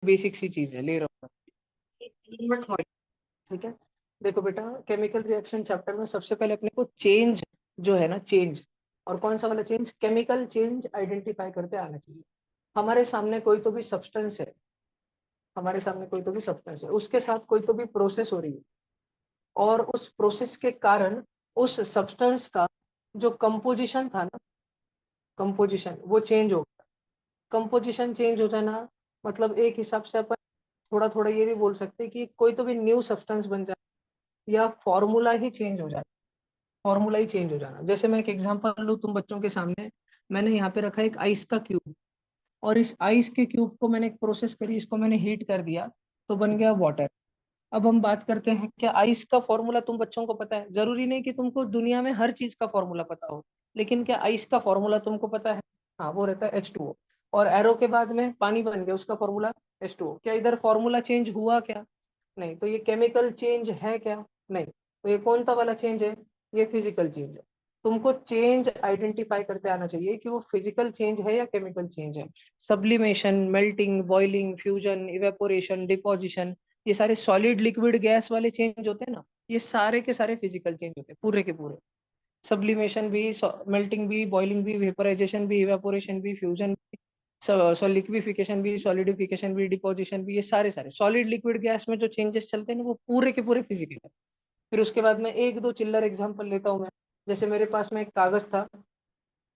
Basic सी चीज है, ले रहा हूँ। ठीक है। देखो बेटा, केमिकल रिएक्शन चैप्टर में सबसे पहले अपने को चेंज जो है ना, चेंज, और कौन सा वाला चेंज, केमिकल चेंज आइडेंटिफाई करते आना चाहिए। हमारे सामने कोई तो भी सब्सटेंस है, हमारे सामने कोई तो भी सब्सटेंस है, उसके साथ कोई तो भी प्रोसेस हो रही है, और उस प्रोसेस के कारण उस सब्सटेंस का जो कंपोजिशन था ना, कंपोजिशन वो चेंज हो, कंपोजिशन चेंज हो जाना, मतलब एक हिसाब से अपन थोड़ा थोड़ा ये भी बोल सकते हैं कि कोई तो भी न्यू सब्सटेंस बन जाए, या फॉर्मूला ही चेंज हो जाए, फॉर्मूला ही चेंज हो जाना। जैसे मैं एक एग्जांपल लूँ तुम बच्चों के सामने, मैंने यहाँ पे रखा है एक आइस का क्यूब, और इस आइस के क्यूब को मैंने एक प्रोसेस करी, इसको मैंने हीट कर दिया, तो बन गया वाटर। अब हम बात करते हैं, क्या आइस का फॉर्मूला तुम बच्चों को पता है? जरूरी नहीं कि तुमको दुनिया में हर चीज का फॉर्मूला पता हो, लेकिन क्या आइस का फॉर्मूला तुमको पता है? हाँ, वो रहता है H2O। और एरो के बाद में पानी बन गया, उसका फॉर्मूला H2O। क्या इधर फॉर्मूला चेंज हुआ क्या? नहीं। तो ये केमिकल चेंज है क्या? नहीं। तो ये कौन सा वाला चेंज है? ये फिजिकल चेंज है। तुमको चेंज आइडेंटिफाई करते आना चाहिए कि वो फिजिकल चेंज है या केमिकल चेंज है। Sublimation, melting, boiling, fusion, evaporation, deposition, ये सारे सॉलिड लिक्विड गैस वाले चेंज होते हैं ना, ये सारे के सारे फिजिकल चेंज होते हैं, पूरे के पूरे। सब्लिमेशन भी, मेल्टिंग भी, बॉइलिंग भी, वेपराइजेशन भी, इवेपोरेशन भी, फ्यूजन भी, लिक्विफिकेशन भी, सॉलिडिफिकेशन भी, डिपोजिशन भी, ये सारे सारे सॉलिड लिक्विड गैस में जो चेंजेस चलते हैं ना, वो पूरे के पूरे फिजिकल है। फिर उसके बाद में एक दो चिल्लर एग्जांपल लेता हूँ मैं। जैसे मेरे पास में एक कागज था,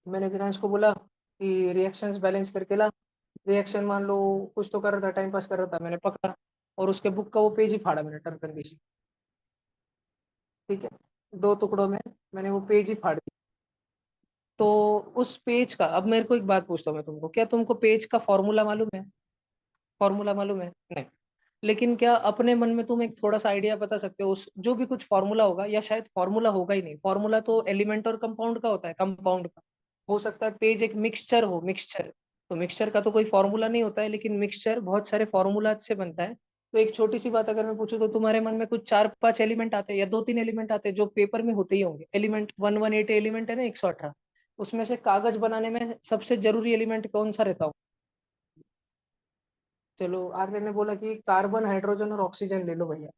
मैंने विनाश को बोला कि रिएक्शंस बैलेंस करके ला। रिएक्शन मान लो कुछ तो कर रहा था, टाइम पास कर रहा था, मैंने पकड़ा और उसके बुक का वो पेज ही फाड़ा मैंने, टर्न कंडीशन। ठीक है, दो टुकड़ों में मैंने वो पेज ही फाड़ दिया। तो उस पेज का, अब मेरे को एक बात पूछता हूँ मैं तुमको, क्या तुमको पेज का फॉर्मूला मालूम है? फॉर्मूला मालूम है? नहीं। लेकिन क्या अपने मन में तुम एक थोड़ा सा आइडिया बता सकते हो उस जो भी कुछ फॉर्मूला होगा, या शायद फॉर्मूला होगा ही नहीं, फॉर्मूला तो एलिमेंट और कंपाउंड का होता है, कंपाउंड का। हो सकता है पेज एक मिक्सचर हो, मिक्सचर। तो मिक्सचर का तो कोई फॉर्मूला नहीं होता है, लेकिन मिक्सचर बहुत सारे फॉर्मूला से बनता है। तो एक छोटी सी बात अगर मैं पूछूं, तो तुम्हारे मन में कुछ चार पांच एलिमेंट आते हैं, या दो तीन एलिमेंट आते हैं जो पेपर में होते ही होंगे। एलिमेंट 118 एलिमेंट है ना, 118। उसमें से कागज बनाने में सबसे जरूरी एलिमेंट कौन सा रहता हो? चलो, आर्यन ने बोला कि कार्बन, हाइड्रोजन और ऑक्सीजन ले लो भैया।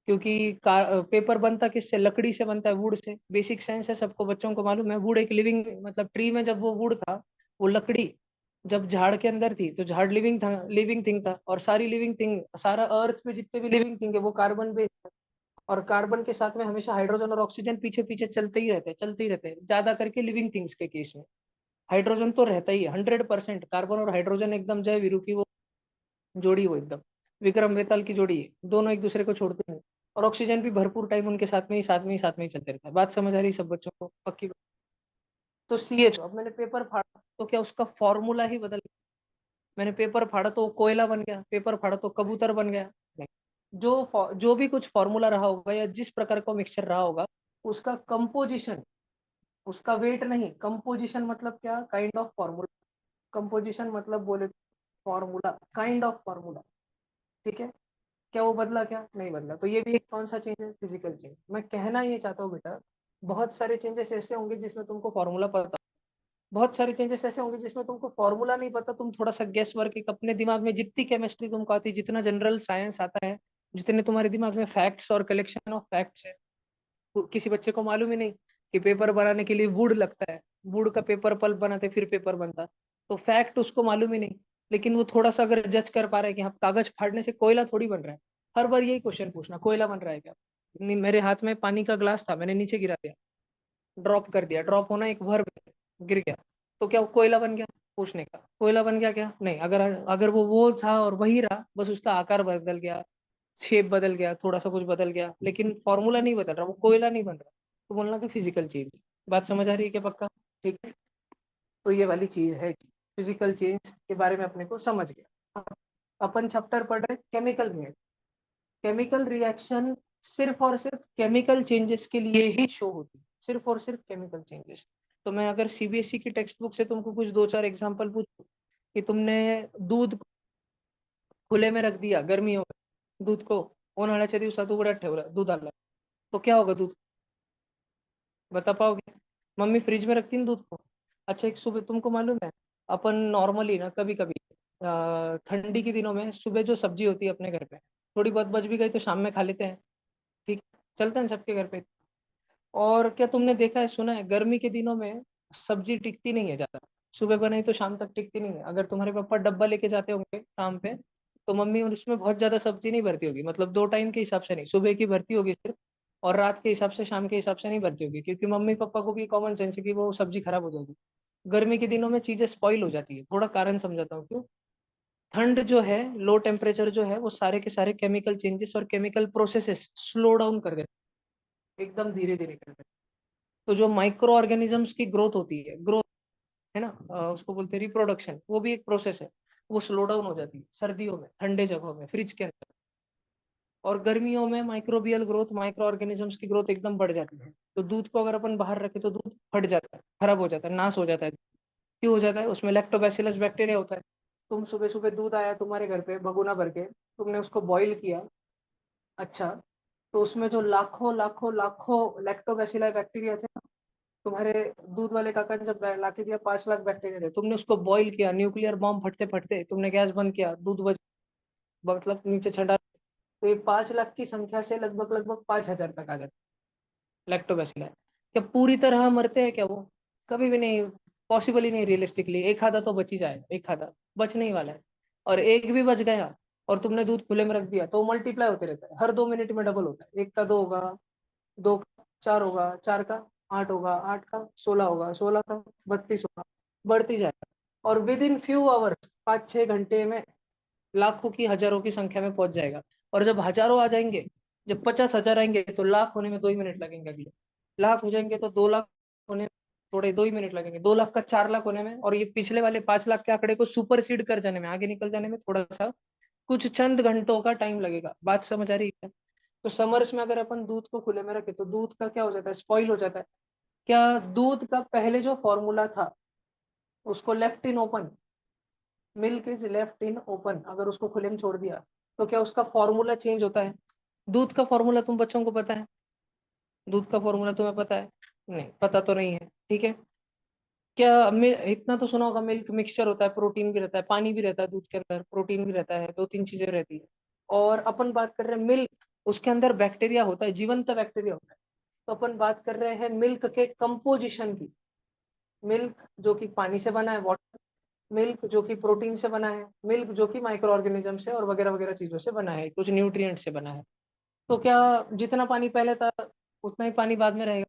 क्योंकि पेपर बनता किससे? लकड़ी से बनता है, वुड से। बेसिक साइंस है, सबको बच्चों को मालूम है। वुड एक लिविंग, मतलब ट्री में जब वो वुड था, वो लकड़ी जब झाड़ के अंदर थी, तो झाड़ लिविंग था, लिविंग थिंग था। और सारी लिविंग थिंग, सारा अर्थ पे जितने भी लिविंग थिंग है वो कार्बन बेस्ड है। और कार्बन के साथ में हमेशा हाइड्रोजन और ऑक्सीजन पीछे पीछे चलते ही रहते हैं, चलते ही रहते हैं, ज्यादा करके लिविंग थिंग्स के केस में। हाइड्रोजन तो रहता ही है 100%। कार्बन और हाइड्रोजन एकदम जय वीरू की वो जोड़ी, वो एकदम विक्रम बेताल की जोड़ी है, दोनों एक दूसरे को छोड़ते नहीं। और ऑक्सीजन भी भरपूर टाइम उनके साथ में ही, साथ में ही, साथ में ही चलते रहता है। बात समझ आ रही है सब बच्चों को? पक्की बात। तो CH, अब मैंने पेपर फाड़ा तो क्या उसका फॉर्मूला ही बदल गया? मैंने पेपर फाड़ा तो कोयला बन गया, पेपर फाड़ा तो कबूतर बन गया? नहीं। जो भी कुछ फॉर्मूला रहा होगा, या जिस प्रकार का मिक्सचर रहा होगा, उसका कंपोजिशन, उसका वेट नहीं, कंपोजिशन मतलब क्या, काइंड ऑफ फॉर्मूला। कंपोजिशन मतलब बोले फॉर्मूला, काइंड ऑफ फॉर्मूला। ठीक है। क्या वो बदला? क्या नहीं बदला। तो ये भी एक कौन सा चेंज है? Physical change. मैं कहना ये चाहता हूँ बेटा, बहुत सारे चेंजेस ऐसे होंगे जिसमें तुमको फॉर्मूला पता, बहुत सारे चेंजेस ऐसे होंगे जिसमें तुमको फॉर्मूला नहीं पता, तुम थोड़ा सा गेस वर्क एक अपने दिमाग में, जितनी केमिस्ट्री तुमको आती है, जितना जनरल साइंस आता है, जितने तुम्हारे दिमाग में फैक्ट्स और कलेक्शन ऑफ फैक्ट्स है, किसी बच्चे को मालूम ही नहीं कि पेपर बनाने के लिए वुड लगता है, वुड का पेपर पल्प बनाते फिर पेपर बनता। तो फैक्ट उसको मालूम ही नहीं। लेकिन वो थोड़ा सा अगर जज कर पा रहा है कि हाँ, कागज फाड़ने से कोयला थोड़ी बन रहा है, हर बार यही क्वेश्चन पूछना, कोयला बन रहा है क्या? नहीं, मेरे हाथ में पानी का ग्लास था, मैंने नीचे गिरा दिया, ड्रॉप कर दिया, ड्रॉप होना एक वर्ब है, गिर गया, तो क्या वो कोयला बन गया? पूछने का कोयला बन गया क्या? नहीं। अगर अगर वो था और वही रहा, बस उसका आकार बदल गया, शेप बदल गया, थोड़ा सा कुछ बदल गया, लेकिन फॉर्मूला नहीं बदल रहा, वो कोयला नहीं बन रहा, तो बोलना कि फिजिकल चेंज। बात समझ आ रही है क्या? पक्का? ठीक है। तो ये वाली चीज है, फिजिकल चेंज के बारे में अपने को समझ गया। अपन चैप्टर पढ़ रहे केमिकल रिएक्शन। केमिकल रिएक्शन सिर्फ और सिर्फ केमिकल चेंजेस के लिए ही शो होती है, सिर्फ और सिर्फ केमिकल चेंजेस। तो मैं अगर CBSE की टेक्स्ट बुक से तुमको कुछ दो चार एग्जांपल पूछूं कि तुमने दूध खुले में रख दिया गर्मियों में, दूध को उन्हाळ्याच्या दिवसात उघड्यात ठेवलं दुधाला, तो क्या होगा दूध? बता पाओगे? मम्मी फ्रिज में रखती है ना दूध को। अच्छा, एक सुबह तुमको मालूम है, अपन नॉर्मली ना कभी कभी ठंडी के दिनों में सुबह जो सब्जी होती है अपने घर पे, थोड़ी बहुत बच भी गई तो शाम में खा लेते हैं, ठीक, चलता है सबके घर पे। और क्या तुमने देखा है, सुना है, गर्मी के दिनों में सब्जी टिकती नहीं है ज्यादा, सुबह बनाई तो शाम तक टिकती नहीं है। अगर तुम्हारे पापा डब्बा लेके जाते होंगे काम पे, तो मम्मी उसमें बहुत ज्यादा सब्जी नहीं भरती होगी, मतलब 2 टाइम के हिसाब से नहीं, सुबह की भरती होगी सिर्फ, और रात के हिसाब से, शाम के हिसाब से नहीं भरती होगी, क्योंकि मम्मी पापा को भी कॉमन सेंस है कि वो सब्जी खराब हो जाएगी। गर्मी के दिनों में चीजें स्पॉइल हो जाती है। थोड़ा कारण समझाता हूँ क्यों। ठंड जो है, लो टेम्परेचर जो है, वो सारे के सारे केमिकल चेंजेस और केमिकल प्रोसेसेस स्लो डाउन कर देते हैं, एकदम धीरे धीरे कर देते हैं। तो जो माइक्रो ऑर्गेनिजम्स की ग्रोथ होती है, ग्रोथ है ना, उसको बोलते हैं रिप्रोडक्शन, वो भी एक प्रोसेस है, वो स्लो डाउन हो जाती है सर्दियों में, ठंडे जगहों में, फ्रिज के अंदर। और गर्मियों में माइक्रोबियल ग्रोथ, माइक्रो ऑर्गेनिजम्स की ग्रोथ एकदम बढ़ जाती है। तो दूध को अगर अपन बाहर रखें तो दूध फट जाता है, खराब हो जाता है, नाश हो जाता है। क्यों हो जाता है? उसमें लैक्टोबैसिलस बैक्टीरिया होता है। तुम सुबह सुबह दूध आया तुम्हारे घर पे भगोना भर के, तुमने उसको बॉईल किया, अच्छा, तो उसमें जो लाखों लाखों लाखों लैक्टोबैसिलाई बैक्टीरिया थे ना, तुम्हारे दूध वाले काका ने जब लाके दिया, 5 लाख बैक्टीरिया थे, तुमने उसको बॉईल किया, न्यूक्लियर बॉम्ब फटते फटते तुमने गैस बंद किया, दूध मतलब नीचे छंडा, तो ये 5 लाख की संख्या से लगभग लगभग 5,000 तक आ जाते लैक्टोबैसिलाई। क्या पूरी तरह मरते हैं क्या वो? कभी भी नहीं, पॉसिबल ही नहीं रियलिस्टिकली। एक आधा तो बच ही जाएगा, एक आधा बच नहीं वाला है। और एक भी बच गया और तुमने दूध खुले में रख दिया, तो मल्टीप्लाई होते रहता है, हर 2 मिनट में डबल होता है। एक का 2 होगा, 2 का 4 होगा, 4 का 8 होगा, 8 का 16 होगा, 16 का 32 होगा, बढ़ती जाएगा। और विद इन फ्यू आवर्स, 5-6 घंटे में लाखों की, हजारों की संख्या में पहुंच जाएगा। और जब हजारों आ जाएंगे, जब 50,000 आएंगे, तो लाख होने में 2 ही मिनट लगेंगे। अगले लाख हो जाएंगे तो 2 लाख होने में थोड़े 2 ही मिनट लगेंगे। 2 लाख का 4 लाख होने में, और ये पिछले वाले 5 लाख के आंकड़े को सुपरसीड कर जाने में, आगे निकल जाने में थोड़ा सा, कुछ चंद घंटों का टाइम लगेगा। बात समझ आ रही है? तो समर्स में अगर अपन दूध को खुले में रखे तो दूध का क्या हो जाता है? स्पॉइल हो जाता है। क्या दूध का पहले जो फॉर्मूला था, उसको left in open, milk is left in open, अगर उसको खुले में छोड़ दिया, तो क्या उसका फॉर्मूला चेंज होता है? दूध का फॉर्मूला तुम बच्चों को पता है? दूध का फॉर्मूला तुम्हें पता है? नहीं पता तो नहीं है, ठीक है। क्या इतना तो सुना होगा, मिल्क मिक्सचर होता है, प्रोटीन भी रहता है, पानी भी रहता है दूध के अंदर, प्रोटीन भी रहता है, 2-3 चीजें रहती है। और अपन बात कर रहे हैं मिल्क, उसके अंदर बैक्टीरिया होता है, जीवंत बैक्टीरिया होता है। तो अपन बात कर रहे हैं मिल्क के कंपोजिशन की। मिल्क जो कि पानी से बना है, वाटर, मिल्क जो कि प्रोटीन से बना है, मिल्क जो कि माइक्रो ऑर्गेनिज्म से और वगैरह वगैरह चीजों से बना है, कुछ न्यूट्रिएंट से बना है। तो क्या जितना पानी पहले था उतना ही पानी बाद में रहेगा?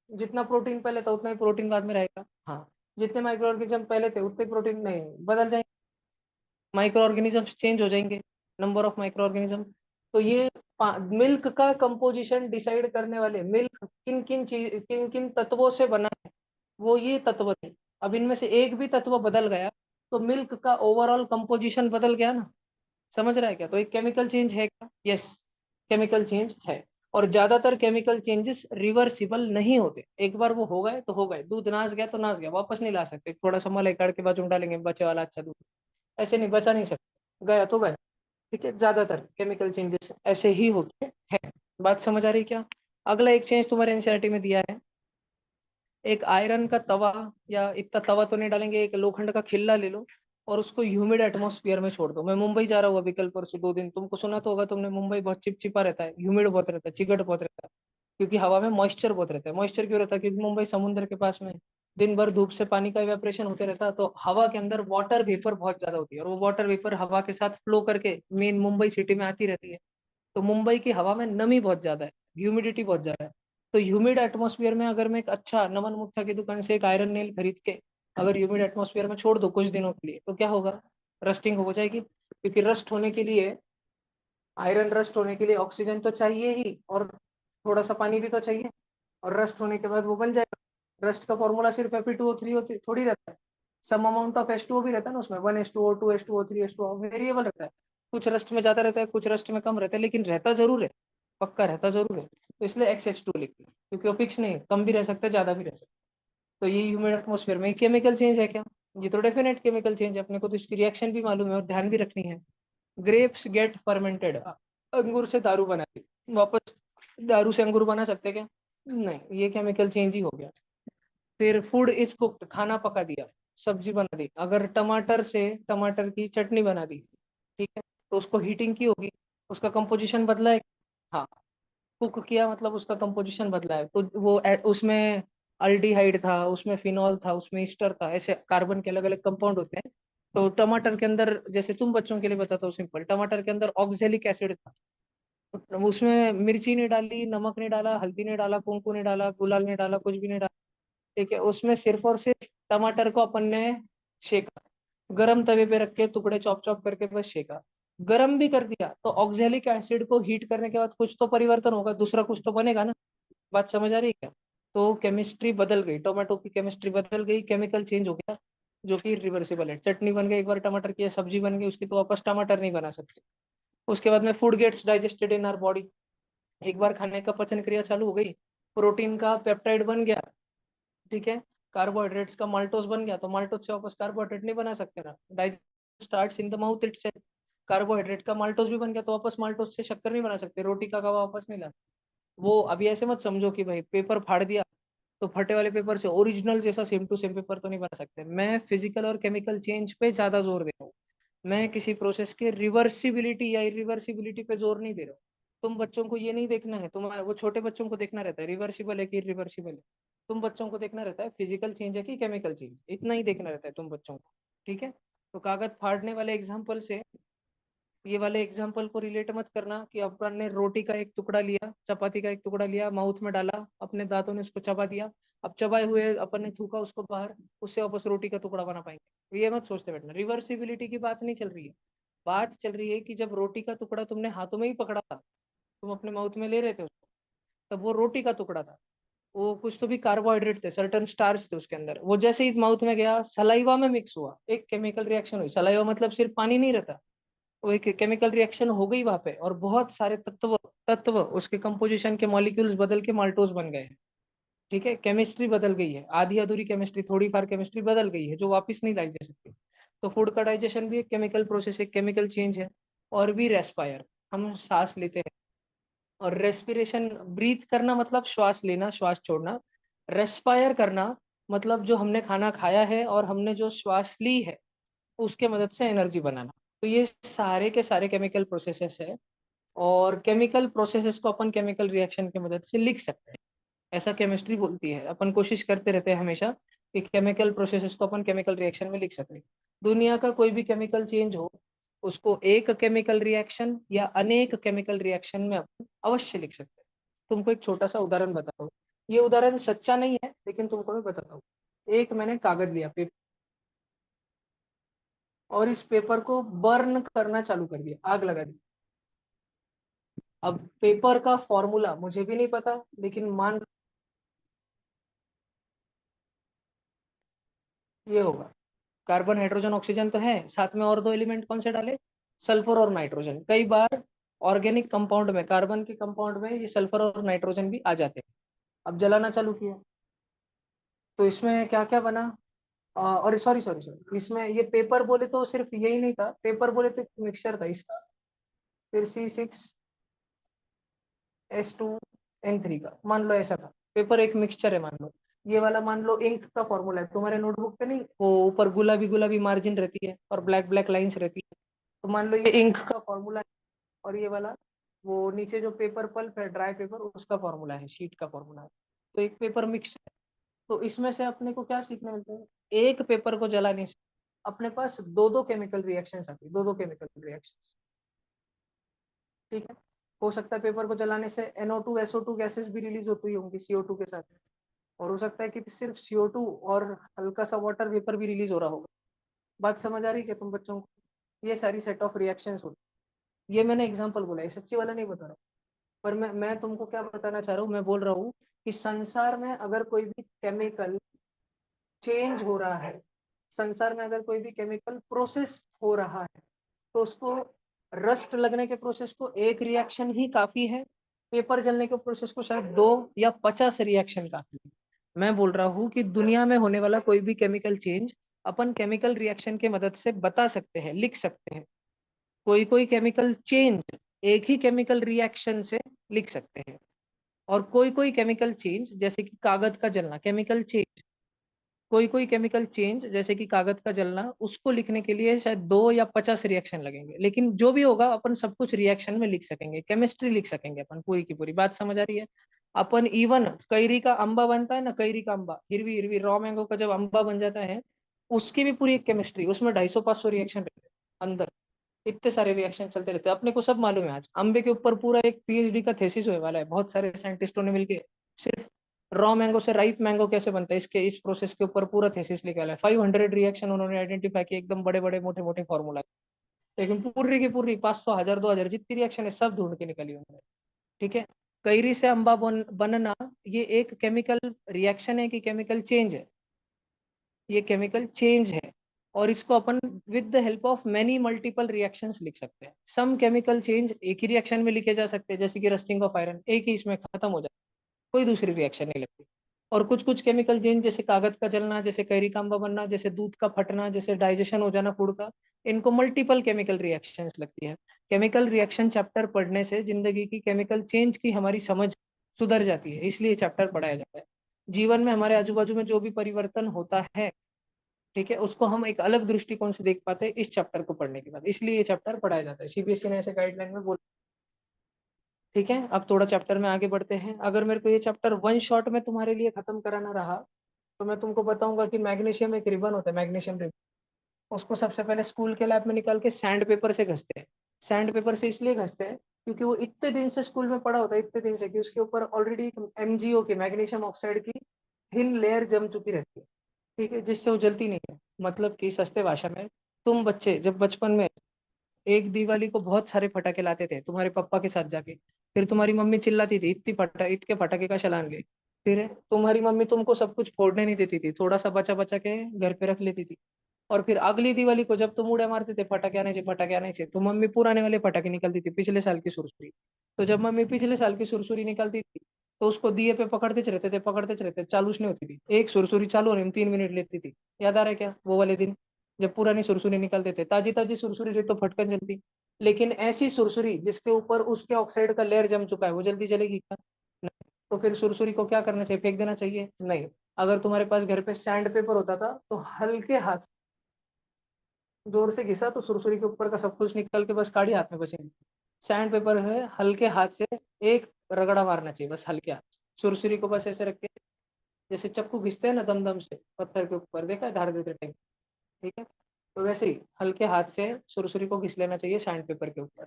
जितना प्रोटीन पहले था उतना ही प्रोटीन बाद में रहेगा? हाँ। जितने माइक्रो ऑर्गेनिज्म पहले थे उतने प्रोटीन नहीं, बदल जाएंगे, माइक्रो ऑर्गेनिजम्स चेंज हो जाएंगे, नंबर ऑफ माइक्रो ऑर्गेनिज्म। तो ये मिल्क का कंपोजिशन डिसाइड करने वाले, मिल्क किन किन चीज, किन किन तत्वों से बना है, वो ये तत्व थे। अब इनमें से एक भी तत्व बदल गया तो मिल्क का ओवरऑल कंपोजिशन बदल गया ना। समझ रहा है क्या? तो एक केमिकल चेंज है क्या? यस, केमिकल चेंज है। और ज्यादातर केमिकल चेंजेस रिवर्सिबल नहीं होते, एक बार वो हो गए तो हो गए। दूध नाश गया तो नाश गया, वापस नहीं ला सकते। थोड़ा सा मलाई काट के बाजू में डालेंगे, बचे वाला अच्छा दूध, ऐसे नहीं, बचा नहीं सकते, गया तो गया। ठीक है, ज्यादातर केमिकल चेंजेस ऐसे ही होते हैं। बात समझ आ रही है क्या? अगला एक चेंज तुम्हारे एनसीईआरटी में दिया है, एक आयरन का तवा, या इतना तवा तो नहीं डालेंगे, एक लोखंड का खिल्ला ले लो और उसको ह्यूमिड एटमॉस्फेयर में छोड़ दो। मैं मुंबई जा रहा हूँ अभी, कल परसों 2 दिन, तुमको सुना तो होगा तुमने, मुंबई बहुत चिपचिपा रहता है, ह्यूमिड बहुत रहता है, चिकट बहुत रहता है, क्योंकि हवा में मॉइस्चर बहुत रहता है। मॉइस्चर क्यों रहता है? क्योंकि मुंबई समुद्र के पास में है, दिन भर धूप से पानी का इवेपोरेशन होते रहता है, तो हवा के अंदर वाटर वेपर बहुत ज्यादा होती है, और वो वाटर वेपर हवा के साथ फ्लो करके मेन मुंबई सिटी में आती रहती है। तो मुंबई की हवा में नमी बहुत ज्यादा है, ह्यूमिडिटी बहुत ज्यादा है। तो ह्यूमिड एटमॉस्फेयर में अगर मैं एक अच्छा नमन मुक्ता की दुकान से एक आयरन नेल खरीद के अगर ह्यूमिड एटमॉस्फेयर में छोड़ दो कुछ दिनों के लिए, तो क्या होगा? रस्टिंग हो जाएगी, क्योंकि रस्ट होने के लिए, आयरन रस्ट होने के लिए ऑक्सीजन तो चाहिए ही, और थोड़ा सा पानी भी तो चाहिए, और रस्ट होने के बाद वो बन जाएगा। रस्ट का फॉर्मूला सिर्फ Fe2O3 थोड़ी रहता है, सम अमाउंट ऑफ H2O भी रहता है ना उसमें, 1H2O 2 H2O 3 H2O, वेरिएबल रहता है। कुछ रस्ट में ज्यादा रहता है, कुछ रस्ट में कम रहता है, लेकिन रहता जरूर है, पक्का रहता जरूर है। तो इसलिए XH2 लिखते हैं, क्योंकि वो फिक्स नहीं है, कम भी रह सकता है, ज्यादा भी रह सकता है। तो ये ह्यूमिड एटमोसफेयर में केमिकल चेंज है क्या? ये तो डेफिनेट केमिकल चेंज है, अपने को तो इसकी रिएक्शन भी मालूम है और ध्यान भी रखनी है। ग्रेप्स गेट फर्मेंटेड, अंगूर से दारू बनाती, वापस दारू से अंगूर बना सकते क्या? नहीं, ये केमिकल चेंज ही हो गया। फिर फूड इज कुक्ड, खाना पका दिया, सब्जी बना दी, अगर टमाटर से टमाटर की चटनी बना दी, ठीक है, तो उसको हीटिंग की होगी, उसका कंपोजिशन बदला है। हाँ, कुक किया मतलब उसका कंपोजिशन बदला है, तो वो उसमें अल्डिहाइड था, उसमें फिनॉल था, उसमें ईस्टर था, ऐसे कार्बन के अलग अलग कंपाउंड होते हैं। तो टमाटर के अंदर, जैसे तुम बच्चों के लिए बताता हूँ सिंपल, टमाटर के अंदर ऑक्जेलिक एसिड था, तो उसमें मिर्ची नहीं डाली, नमक नहीं डाला, हल्दी नहीं डाला, कुंकू नहीं डाला, गुलाल नहीं डाला, कुछ भी नहीं डाला। ठीक है, उसमें सिर्फ और सिर्फ टमाटर को अपन ने सेका, गरम तवे पे रख के टुकड़े चॉप चॉप करके बस सेका, गरम भी कर दिया, तो ऑक्जेलिक एसिड को हीट करने के बाद कुछ तो परिवर्तन होगा, दूसरा कुछ तो बनेगा ना। बात समझ आ रही है क्या? तो केमिस्ट्री बदल गई, टोमेटो की केमिस्ट्री बदल गई, केमिकल चेंज हो गया, जो कि रिवर्सिबल है। चटनी बन गई एक बार टमाटर की, सब्जी बन गई उसकी, तो वापस टमाटर नहीं बना सकते। उसके बाद में food gets digested in our body, एक बार खाने का पचन क्रिया चालू हो गई, प्रोटीन का पेप्टाइड बन गया, ठीक है, कार्बोहाइड्रेट्स का माल्टोज बन गया, तो माल्टोज से वापस कार्बोहाइड्रेट नहीं बना सकते ना, digestion starts in the mouth it से, कार्बोहाइड्रेट का माल्टोज भी बन गया, तो वापस माल्टोज से शक्कर नहीं बना सकते, रोटी का कवा वापस नहीं ला सकते। वो अभी ऐसे मत समझो कि भाई पेपर फाड़ दिया तो फटे वाले पेपर से ओरिजिनल जैसा सेम टू सेम पेपर तो नहीं बना सकते। मैं फिजिकल और केमिकल चेंज पे ज्यादा जोर दे रहा हूँ, मैं किसी प्रोसेस के रिवर्सिबिलिटी या इरिवर्सिबिलिटी पे जोर नहीं दे रहा हूँ। तुम बच्चों को ये नहीं देखना है, तुम वो छोटे बच्चों को देखना रहता है रिवर्सिबल है कि इरिवर्सिबल है, तुम बच्चों को देखना रहता है फिजिकल चेंज है कि केमिकल चेंज, इतना ही देखना रहता है तुम बच्चों को। ठीक है, तो कागज फाड़ने वाले एग्जाम्पल से ये वाले एग्जाम्पल को रिलेट मत करना कि अपन ने रोटी का एक टुकड़ा लिया, चपाती का एक टुकड़ा लिया, माउथ में डाला, अपने दांतों ने उसको चबा दिया, अब चबाए हुए अपन ने थूका उसको बाहर, उससे वापस रोटी का टुकड़ा बना पाएंगे। तो ये मत सोचते बैठना, रिवर्सिबिलिटी की बात नहीं चल रही है। बात चल रही है कि जब रोटी का टुकड़ा तुमने हाथों में ही पकड़ा था, तुम अपने माउथ में ले रहे थे उसको, तब वो रोटी का टुकड़ा था, वो कुछ तो भी कार्बोहाइड्रेट थे, सर्टन स्टार्च थे उसके अंदर, वो जैसे ही माउथ में गया सलाइवा में मिक्स हुआ, एक केमिकल रिएक्शन हुई, सलाइवा मतलब सिर्फ पानी नहीं रहता, वो एक केमिकल रिएक्शन हो गई वहां पे, और बहुत सारे तत्व तत्व उसके कंपोजिशन के मॉलिक्यूल्स बदल के माल्टोज बन गए हैं। ठीक है, केमिस्ट्री बदल गई है, आधी अधूरी केमिस्ट्री, थोड़ी फार केमिस्ट्री बदल गई है, जो वापस नहीं लाई जा सकती। तो फूड का डाइजेशन भी एक केमिकल प्रोसेस, एक केमिकल चेंज है। और भी रेस्पायर, हम सांस लेते हैं, और रेस्पिरेशन, ब्रीथ करना मतलब श्वास लेना श्वास छोड़ना, रेस्पायर करना मतलब जो हमने खाना खाया है और हमने जो श्वास ली है उसके मदद से एनर्जी बनाना। तो ये सारे के सारे केमिकल प्रोसेसेस है, और केमिकल प्रोसेसेस को अपन केमिकल रिएक्शन की मदद से लिख सकते हैं, ऐसा केमिस्ट्री बोलती है। अपन कोशिश करते रहते हैं हमेशा कि केमिकल प्रोसेसेस को अपन केमिकल रिएक्शन में लिख सकें। दुनिया का कोई भी केमिकल चेंज हो, उसको एक केमिकल रिएक्शन या अनेक केमिकल रिएक्शन में अपन अवश्य लिख सकते हैं। तुमको एक छोटा सा उदाहरण बताता हूँ, ये उदाहरण सच्चा नहीं है लेकिन तुमको मैं बताता हूँ। एक मैंने कागज लिया, पेपर, और इस पेपर को बर्न करना चालू कर दिया, आग लगा दी। अब पेपर का फॉर्मूला मुझे भी नहीं पता, लेकिन मान ये होगा, कार्बन हाइड्रोजन ऑक्सीजन तो है, साथ में और दो एलिमेंट कौन से डाले, सल्फर और नाइट्रोजन। कई बार ऑर्गेनिक कंपाउंड में, कार्बन के कंपाउंड में ये सल्फर और नाइट्रोजन भी आ जाते हैं। अब जलाना चालू किया, तो इसमें क्या क्या बना, और सॉरी सॉरी सॉरी, इसमें ये पेपर बोले तो सिर्फ यही नहीं था, पेपर बोले तो मिक्सचर था इसका, फिर C6H2N3 का, मान लो ऐसा था। पेपर एक मिक्सचर है मान लो, ये वाला मान लो इंक का फॉर्मूला है, तुम्हारे नोटबुक पे नहीं वो ऊपर गुलाबी गुलाबी मार्जिन रहती है और ब्लैक ब्लैक लाइंस रहती है, तो मान लो ये इंक का फॉर्मूला है, और ये वाला वो नीचे जो पेपर पल्प है, ड्राई पेपर, उसका फॉर्मूला है, शीट का फॉर्मूला है। तो एक पेपर मिक्स है। तो इसमें से अपने को क्या सीखने मिलता है, एक पेपर को जलाने से अपने पास दो दो केमिकल रिएक्शंस आती है, दो दो केमिकल रिएक्शंस। ठीक है, हो सकता है पेपर को जलाने से NO2 SO2 गैसेस भी रिलीज होती होंगी CO2 के साथ, और हो सकता है कि सिर्फ CO2 और हल्का सा वाटर वेपर भी रिलीज हो रहा होगा। बात समझ आ रही है क्या तुम बच्चों को? ये सारी सेट ऑफ रिएक्शंस होती, ये मैंने एग्जांपल बोला है, सच्ची वाला नहीं बता रहा। पर मैं तुमको क्या बताना चाह रहा हूँ, मैं बोल रहा हूँ कि संसार में अगर कोई भी केमिकल चेंज हो रहा है, संसार में अगर कोई भी केमिकल प्रोसेस हो रहा है, तो उसको रस्ट लगने के प्रोसेस को एक रिएक्शन ही काफी है, पेपर जलने के प्रोसेस को शायद 2 या 50 रिएक्शन काफी है। मैं बोल रहा हूँ कि दुनिया में होने वाला कोई भी केमिकल चेंज अपन केमिकल रिएक्शन के मदद से बता सकते हैं, लिख सकते हैं। कोई कोई केमिकल चेंज एक ही केमिकल रिएक्शन से लिख सकते हैं, और कोई कोई केमिकल चेंज जैसे कि कागज का जलना केमिकल चेंज कोई कोई केमिकल चेंज जैसे कि कागज का जलना, उसको लिखने के लिए शायद 2 या 50 रिएक्शन लगेंगे, लेकिन जो भी होगा अपन सब कुछ रिएक्शन में लिख सकेंगे, केमिस्ट्री लिख सकेंगे अपन पूरी की पूरी। बात समझ आ रही है? अपन इवन कैरी का अंबा बनता है ना, कैरी का अंबा, हिरवी हिरवी रॉ मैंगो का जब अंबा बन जाता है, उसकी भी पूरी एक केमिस्ट्री, उसमें 250-500 रिएक्शन रहते हैं अंदर। इतने सारे रिएक्शन चलते रहते हैं, अपने को सब मालूम है। आज अंबे के ऊपर पूरा एक पीएचडी का थेसिस होने वाला है, बहुत सारे साइंटिस्टों ने मिलकर सिर्फ रॉ मैंगो से राइप मैंगो कैसे बनता है इसके इस प्रोसेस के ऊपर पूरा थेसिस निकाला है। 500 रिएक्शन उन्होंने आइडेंटिफाई किए, एकदम बड़े बड़े मोटे मोटे फॉर्मूला। लेकिन पूरी की पूरी 500, 1000, 2000 जितनी रिएक्शन है सब ढूंढ के निकली उन्होंने। ठीक है। कैरी से अंबा बनना, ये एक केमिकल रिएक्शन है कि केमिकल चेंज है? ये केमिकल चेंज है। और इसको अपन with the help of many multiple reactions लिख सकते हैं। सम केमिकल चेंज एक ही रिएक्शन में लिखे जा सकते हैं, जैसे कि रस्टिंग ऑफ आयरन, एक ही इसमें खत्म हो जाए, कोई दूसरी रिएक्शन नहीं लगती। और कुछ कुछ केमिकल चेंज जैसे कागज का जलना, जैसे कैरी का अंबा बनना, जैसे दूध का फटना, जैसे डाइजेशन हो जाना फूड का, इनको मल्टीपल केमिकल रिएक्शंस लगती है। केमिकल रिएक्शन चैप्टर पढ़ने से जिंदगी की केमिकल चेंज की हमारी समझ सुधर जाती है, इसलिए चैप्टर पढ़ाया जाता है। जीवन में हमारे आजू बाजू में जो भी परिवर्तन होता है, ठीक है, उसको हम एक अलग दृष्टिकोण से देख पाते हैं इस चैप्टर को पढ़ने के बाद, इसलिए ये चैप्टर पढ़ाया जाता है, सीबीएसई ने ऐसे गाइडलाइन में बोला। ठीक है, अब थोड़ा चैप्टर में आगे बढ़ते हैं। अगर मेरे को ये चैप्टर वन शॉट में तुम्हारे लिए खत्म कराना रहा, तो मैं तुमको बताऊंगा कि मैग्नीशियम एक रिबन होता है, मैग्नीशियम रिबन। उसको सबसे पहले स्कूल के लैब में निकाल के सैंड पेपर से घसते हैं। सैंड पेपर से इसलिए घसते हैं क्योंकि वो इतने दिन से स्कूल में पड़ा होता है, इतने दिन से, कि उसके ऊपर ऑलरेडी एमजीओ की, मैग्नीशियम ऑक्साइड की थिन लेयर जम चुकी रहती है। ठीक है, जिससे वो जलती नहीं है। मतलब कि सस्ते भाषा में, तुम बच्चे जब बचपन में एक दिवाली को बहुत सारे पटाखे लाते थे तुम्हारे पापा के साथ जाके, फिर तुम्हारी मम्मी चिल्लाती थी, इतने पटाखे का चलान ले। फिर तुम्हारी मम्मी तुमको सब कुछ फोड़ने नहीं देती थी, थोड़ा सा बचा बचा के घर पे रख लेती थी। और फिर अगली दिवाली को जब तुम उड़े मारते थे, पटाखे आने से, तो मम्मी पुराने वाले पटाखे निकलती थी, पिछले साल की सुरसुरी। तो जब मम्मी पिछले साल की सुरसुरी निकलती थी, तो उसको दिए पे पकड़ते रहते, चालूच नहीं होती थी, एक सुरसुरी चालू होने में 3 मिनट लेती थी। याद आ रहा है क्या वो वाले दिन, जब पुरानी सुरसुरी निकलते थे? ताजी ताजी सुरसुरी रही तो फटकन जलती, लेकिन ऐसी सुरसुरी जिसके ऊपर उसके ऑक्साइड का लेयर जम चुका है, वो जल्दी जलेगी क्या? नहीं। तो फिर सुरसुरी को क्या करना चाहिए, फेंक देना चाहिए? नहीं। अगर तुम्हारे पास घर पे सैंड पेपर होता था, तो हल्के हाथ जोर से घिसा तो सुरसुरी के ऊपर का सब कुछ निकल के बस काड़ी हाथ में बचेगी। सैंड पेपर है, हल्के हाथ से एक रगड़ा मारना चाहिए, बस हल्के हाथ से सुरसुरी को, बस ऐसे रख के, जैसे चक्कू घिसते हैं ना दम दम से पत्थर के ऊपर, देखा है धार देते टाइम? ठीक है, तो वैसे ही हल्के हाथ से सुरसुरी को घिस लेना चाहिए सैंड पेपर के ऊपर।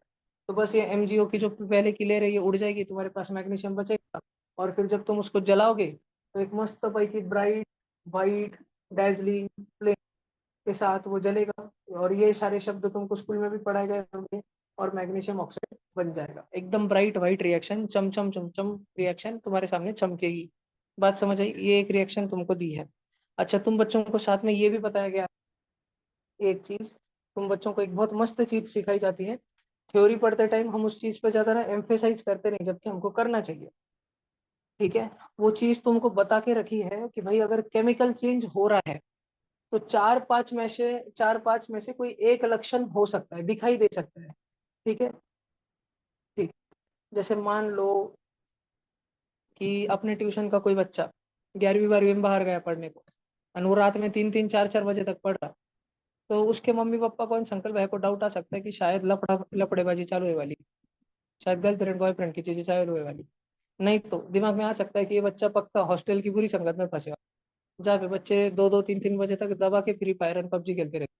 तो बस ये एमजीओ की जो पहले की लेयर है ये उड़ जाएगी, तुम्हारे पास मैग्नीशियम बचेगा। और फिर जब तुम उसको जलाओगे, तो एक मस्त पैकी ब्राइट वाइट डाइजलिंग के साथ वो जलेगा। और ये सारे शब्द तुमको स्कूल में भी पढ़ाए गए होंगे। और मैग्नीशियम ऑक्साइड बन जाएगा, एकदम ब्राइट व्हाइट रिएक्शन, चमचम चमचम रिएक्शन तुम्हारे सामने चमकेगी। बात समझ आई? ये एक रिएक्शन तुमको दी है। अच्छा, तुम बच्चों को साथ में ये भी बताया गया एक चीज, तुम बच्चों को एक बहुत मस्त चीज सिखाई जाती है। थ्योरी पढ़ते टाइम हम उस चीज पे ज्यादा ना एम्फेसाइज करते नहीं, जबकि हमको करना चाहिए। ठीक है, वो चीज तुमको बता के रखी है कि भाई अगर केमिकल चेंज हो रहा है, तो चार पांच में से कोई एक लक्षण हो सकता है, दिखाई दे सकता है। ठीक है। ठीक। जैसे मान लो कि अपने ट्यूशन का कोई बच्चा 11वीं 12वीं में बाहर गया पढ़ने को, और वो रात में 3 3 4 4 बजे तक पढ़ रहा, तो उसके मम्मी पापा को, शंकर भाई को डाउट आ सकता है कि शायद लपड़ेबाजी चालू है वाली, शायद गर्लफ्रेंड बॉयफ्रेंड की चीजें चालू हुए वाली। नहीं तो दिमाग में आ सकता है कि ये बच्चा पक्का हॉस्टल की बुरी संगत में फंसेगा, जहाँ पे बच्चे 2 2 3 3 बजे तक दबा के फ्री फायर एंड पबजी खेलते रहते।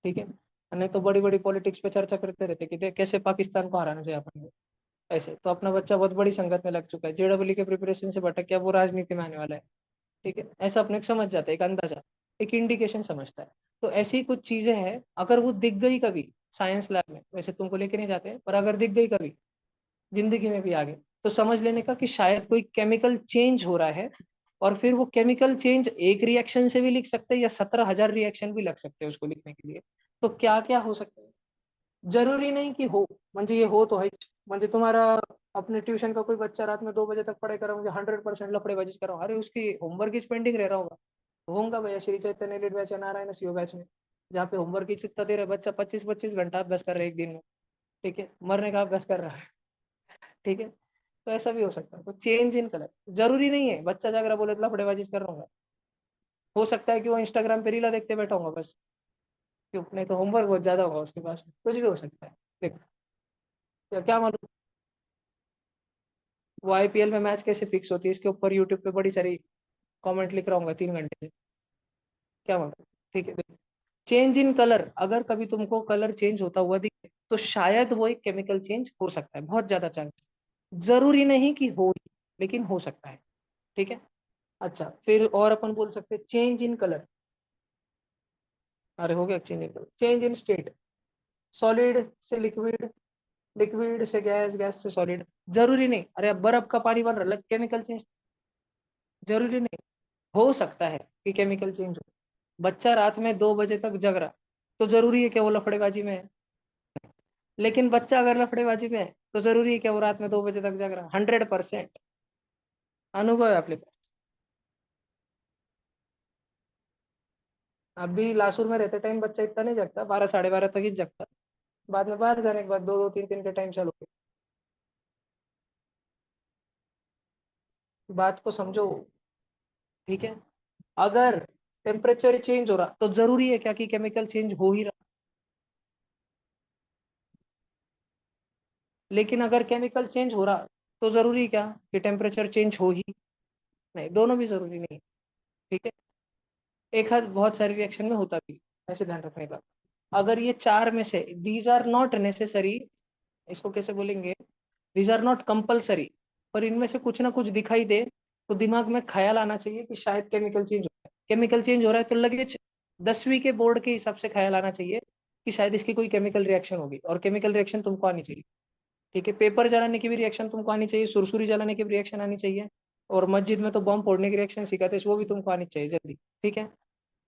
ठीक है। नहीं तो बड़ी बड़ी पॉलिटिक्स पे चर्चा करते रहते कि देख कैसे पाकिस्तान को हराना चाहिए अपन को। ऐसे तो अपना बच्चा बहुत बड़ी संगत में लग चुका है, जेडब्ल्यू के प्रिपरेशन से भटक गया, वो राजनीति में आने वाला है। ठीक है, ऐसा अपने को समझ जाता है, एक अंदाजा, एक इंडिकेशन समझता है। तो ऐसी कुछ चीजें हैं, अगर वो दिख गई कभी साइंस लैब में, वैसे तुमको लेके नहीं जाते, पर अगर दिख गई कभी जिंदगी में भी आगे, तो समझ लेने का कि शायद कोई केमिकल चेंज हो रहा है। और फिर वो केमिकल चेंज एक रिएक्शन से भी लिख सकते हैं, या 17,000 रिएक्शन भी लग सकते हैं उसको लिखने के लिए। तो क्या क्या हो सकता है, जरूरी नहीं कि हो, म्हणजे ये हो तो है। म्हणजे तुम्हारा अपने ट्यूशन का कोई बच्चा रात में 2 बजे तक पढ़ाई कर रहा, मुझे 100% लफड़ेबाजी कर रहा हूँ, अरे उसकी होमवर्क की पेंडिंग रह रहा होगा, होगा भैया श्री चैतन्य लीड बैच या नारायण सीओ बैच में, जहाँ पे होमवर्क की चिंता दे रहे बच्चा 25 25 घंटा अभ्यास कर रहा है एक दिन में। ठीक है, मरने का अभ्यास कर रहा है। ठीक है, तो ऐसा भी हो सकता है। तो चेंज इन कलर जरूरी नहीं है बच्चा जाकर बोले तो लफड़ेबाजी कर रहा हूँ। हो सकता है कि वो इंस्टाग्राम पे रीला देखते बैठा होगा बस, क्यों नहीं तो होमवर्क बहुत ज्यादा होगा उसके पास, कुछ भी हो सकता है। देखो, क्या क्या मालूम वो आईपीएल में मैच कैसे फिक्स होती है, इसके ऊपर यूट्यूब पे बड़ी सारी कमेंट लिख रहा हूँ 3 घंटे से, क्या मालूम। ठीक है, चेंज इन कलर, अगर कभी तुमको कलर चेंज होता हुआ दिखे तो शायद वो एक केमिकल चेंज हो सकता है, बहुत ज्यादा चांस, जरूरी नहीं कि हो ही, लेकिन हो सकता है। ठीक है। अच्छा, फिर और अपन बोल सकते हैं चेंज इन कलर। अरे हो गया change in colour, change in state, solid से लिक्विड, लिक्विड से गैस, गैस से सॉलिड, जरूरी नहीं। अरे अब बर्फ का पानी बन रहा है, केमिकल चेंज, जरूरी नहीं। हो सकता है कि केमिकल चेंज हो। बच्चा रात में 2 बजे तक जग रहा, तो जरूरी है क्या वो लफड़ेबाजी में है? लेकिन बच्चा अगर लफड़ेबाजी में है तो जरूरी है क्या वो रात में 2 बजे तक जग रहा? 100% अनुभव है अपने पास। अभी लासूर में रहते टाइम बच्चा इतना नहीं जगता, 12 साढ़े 12 तक ही जगता, बाद में बाहर जाने के बाद 2 2 3 3 के टाइम चालू हो। बात को समझो। ठीक है। अगर टेम्परेचर चेंज हो रहा तो जरूरी है क्या कि केमिकल चेंज हो ही रहा? लेकिन अगर केमिकल चेंज हो रहा तो जरूरी क्या कि टेम्परेचर चेंज हो ही? नहीं, दोनों भी जरूरी नहीं है। ठीक है। एक हाथ बहुत सारे रिएक्शन में होता भी, ऐसे ध्यान रखने का। अगर ये चार में से दीज आर नॉट नेसेसरी, इसको कैसे बोलेंगे, दीज आर नॉट कंपलसरी, पर इनमें से कुछ ना कुछ दिखाई दे तो दिमाग में ख्याल आना चाहिए कि शायद केमिकल चेंज हो रहा है। केमिकल चेंज हो रहा है तो लगे 10वीं के बोर्ड के हिसाब से ख्याल आना चाहिए कि शायद इसकी कोई केमिकल रिएक्शन होगी, और केमिकल रिएक्शन तुमको आनी चाहिए। ठीक है, पेपर जलाने की भी रिएक्शन तुमको आनी चाहिए, सुरसुरी जलाने की भी रिएक्शन आनी चाहिए, और मस्जिद में तो बम फोड़ने की रिएक्शन सिखाते हैं वो भी तुमको आनी चाहिए जल्दी। ठीक है,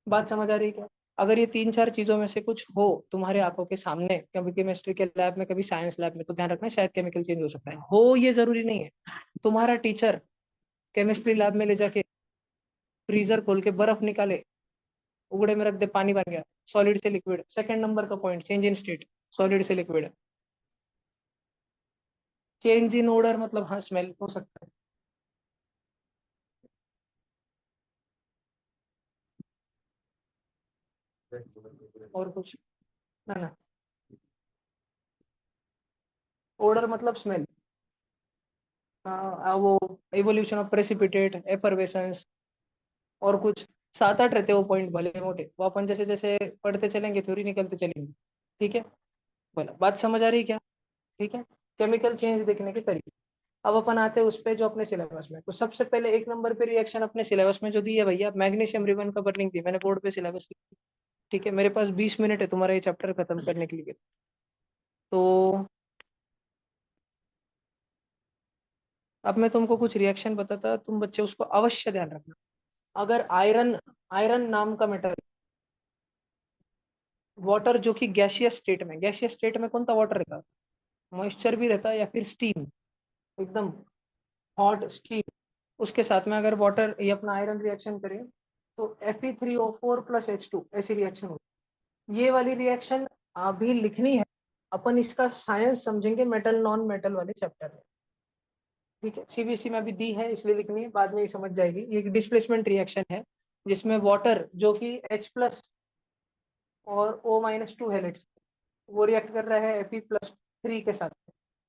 बात समझ आ रही है क्या? अगर ये 3 4 चीजों में से कुछ हो तुम्हारे आंखों के सामने, कभी केमिस्ट्री के लैब में कभी साइंस लैब में, तो ध्यान रखना शायद केमिकल चेंज हो सकता है, हो ये जरूरी नहीं है। तुम्हारा टीचर केमिस्ट्री लैब में ले जाके फ्रीजर खोल के बर्फ निकाले, उगड़े में रख दे, पानी बन गया, सॉलिड से लिक्विड, सेकंड नंबर का point, change in state, solid से लिक्विड। चेंज इन ऑर्डर मतलब हाँ स्मेल हो सकता है, और कुछ ना ना। ऑर्डर मतलब स्मेल, वो इवोल्यूशन ऑफ प्रेसिपिटेट, एफरवेसेंस, और कुछ 7 8 रहते हैं वो पॉइंट भले मोटे, वो अपन जैसे जैसे पढ़ते चलेंगे थ्योरी निकलते चलेंगे। ठीक है, बोला बात समझ आ रही है क्या? ठीक है, केमिकल चेंज देखने के तरीके। अब अपन आते हैं उस पे जो अपने सिलेबस में, तो सबसे पहले 1 नंबर पे रिएक्शन अपने सिलेबस में जो दी है भैया, मैग्नीशियम रिबन का बर्निंग दी, मैंने बोर्ड पे सिलेबस लिखी। ठीक है, मेरे पास 20 मिनट है तुम्हारा ये चैप्टर खत्म करने के लिए। तो अब मैं तुमको कुछ रिएक्शन बताता, तुम बच्चे उसको अवश्य ध्यान रखना। अगर आयरन, आयरन नाम का मेटल, वाटर जो कि गैसियस स्टेट में, गैसियस स्टेट में कौन सा वाटर रहता है? मॉइस्चर भी रहता है या फिर स्टीम, एकदम हॉट स्टीम, उसके साथ में अगर वाटर ये अपना आयरन रिएक्शन करें तो Fe3O4 + H2 ऐसी रिएक्शन होगी। ये वाली रिएक्शन अभी लिखनी है, अपन इसका साइंस समझेंगे मेटल नॉन मेटल वाले चैप्टर में। ठीक है, सीबीएसई में अभी दी है इसलिए लिखनी है, बाद में ही समझ जाएगी। ये एक डिस्प्लेसमेंट रिएक्शन है जिसमें वाटर जो कि H+ और O-2 हेलिक्स, वो रिएक्ट कर रहा है Fe+3 के साथ।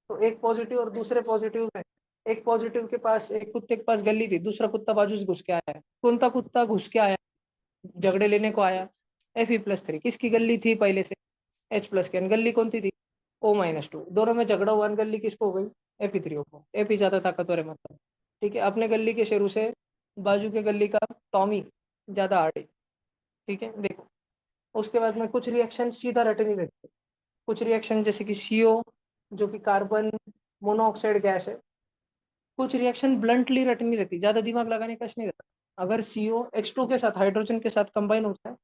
तो एक पॉजिटिव और दूसरे पॉजिटिव में, एक पॉजिटिव के पास, एक कुत्ते के पास गली थी, दूसरा कुत्ता बाजू से घुस के आया है, कौन सा कुत्ता घुस के आया, झगड़े लेने को आया, Fe+3, किसकी गली थी पहले से? H+ की, गली कौन सी थी? O-2, दोनों में झगड़ा हुआ, गली किसको हो गई? Fe3O को, Fe ज्यादा ताकतवर है मतलब। ठीक है, अपने गली के शेरू से बाजू के गली का टॉमी ज्यादा आड़े। ठीक है, देखो, उसके बाद में कुछ रिएक्शन सीधा रटनी रहती है, कुछ रिएक्शन जैसे कि CO जो कि कार्बन मोनोऑक्साइड गैस है, कुछ रिएक्शन ब्लंटली रटनी रहती, ज्यादा दिमाग लगाने का नहीं रहता। अगर CO H2 के साथ, हाइड्रोजन के साथ कंबाइन होता है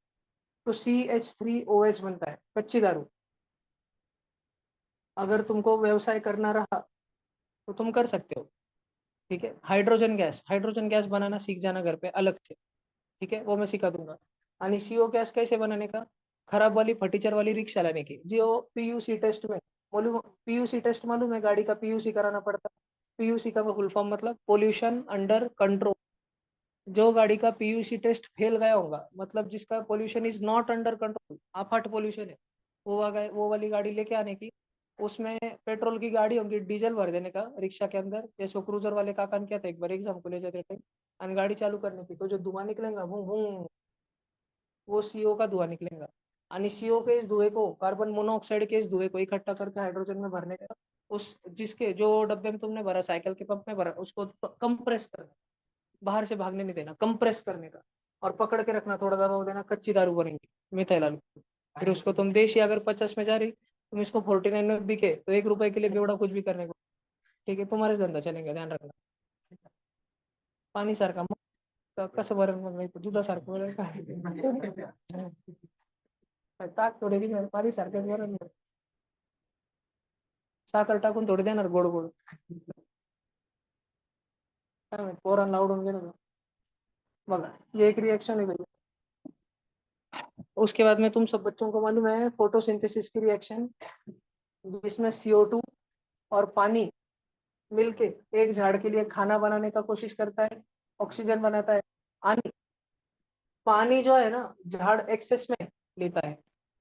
तो CH3OH बनता है, कच्ची दारू। अगर तुमको व्यवसाय करना रहा तो तुम कर सकते हो। ठीक है, हाइड्रोजन गैस, हाइड्रोजन गैस बनाना सीख जाना घर पे अलग से। ठीक है, वो मैं सिखा दूंगा। आणि CO गैस कैसे बनाने का, खराब वाली फटीचर वाली रिक्शा लाने की, जो PUC टेस्ट में, मालूम, PUC टेस्ट मालूम है, गाड़ी का PUC कराना पड़ता। PUC का फुल फॉर्म मतलब पोल्यूशन अंडर कंट्रोल। जो गाड़ी का पीयूसी टेस्ट फेल गया होगा, मतलब जिसका pollution is not under control, आफाट पोल्यूशन है, वो वाली गाड़ी लेके आने की। उसमें पेट्रोल की गाड़ी होगी, डीजल भर देने का रिक्शा के अंदर, जैसे क्रूजर वाले काका ने किया था एक बार एग्जाम को ले जाते थे, और गाड़ी चालू करने की, तो जो धुआं निकलेगा वो वो सीओ का धुआं निकलेगा। और सीओ के इस धुएं को, कार्बन मोनोऑक्साइड के इस धुएं को इकट्ठा करके हाइड्रोजन में भरने का, उस जिसके जो डब्बे में तुमने भरा, साइकिल के पंप में भरा, उसको कंप्रेस करना, बाहर से भागने नहीं देना, कंप्रेस करने का, और पकड़ के रखना, थोड़ा दबाव देना, कच्ची दारू बनेगी, मिथाइल अल्कोहल। फिर उसको तुम देशी अगर 50 में जा रही, तुम इसको 49 में बिके, तो 1 रुपए के लिए बेवड़ा कुछ भी करने को। ठीक है, तुम्हारे धंधा चलेंगे, ध्यान रखना। पाणी सारखा मग कसं भरण, मग नाही दुधासारखं वगैरे काय ताक थोडे दिले, पाणी सारखं भरण, साखर टाकून थोडी देणार गोड गोड, काय माहित, पोरांना आवडून गेलं. बघा, ये एक रिएक्शन है भैया। उसके बाद में तुम सब बच्चों को मालूम है फोटोसिंथेसिस की रिएक्शन, जिसमें CO2 और पानी मिलके एक झाड़ के लिए खाना बनाने का कोशिश करता है, ऑक्सीजन बनाता है। पानी पानी जो है ना, झाड़ एक्सेस में लेता है,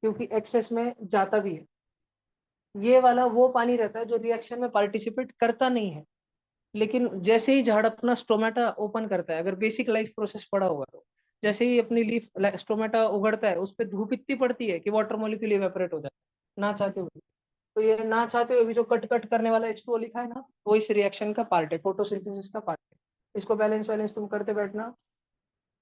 क्योंकि एक्सेस में जाता भी है। ये वाला वो पानी रहता है जो रिएक्शन में पार्टिसिपेट करता नहीं है, लेकिन जैसे ही झाड़ अपना स्टोमेटा ओपन करता है, अगर बेसिक लाइफ प्रोसेस पढ़ा होगा तो, जैसे ही अपनी लीफ स्टोमेटा उगड़ता है, उस पर धूप इतनी पड़ती है कि वाटर मॉलिक्यूल इवेपोरेट हो जाता है, ना चाहते हुए। तो ये ना चाहते हुए भी जो कट कट करने वाला H2O लिखा है ना, वो इस रिएक्शन का पार्ट है, फोटोसिंथेसिस का पार्ट है। इसको बैलेंस वैलेंस तुम करते बैठना।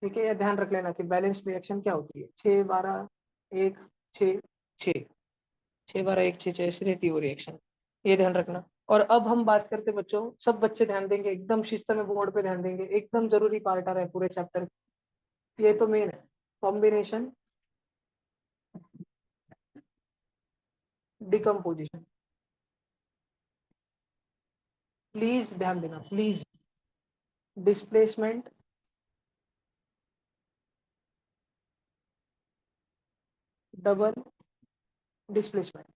ठीक है, ये ध्यान रख लेना कि बैलेंस रिएक्शन क्या होती है, 6 12 1 6 6, 6 12 1 6 6 ऐसी रहती है वो रिएक्शन, ये ध्यान रखना। और अब हम बात करते बच्चों, सब बच्चे ध्यान देंगे, एकदम शिस्त में बोर्ड पे ध्यान देंगे, एकदम जरूरी पार्ट आ रहा है पूरे चैप्टर। ये तो मेन है, कॉम्बिनेशन डिकम्पोजिशन। प्लीज ध्यान देना, please. Displacement, double displacement.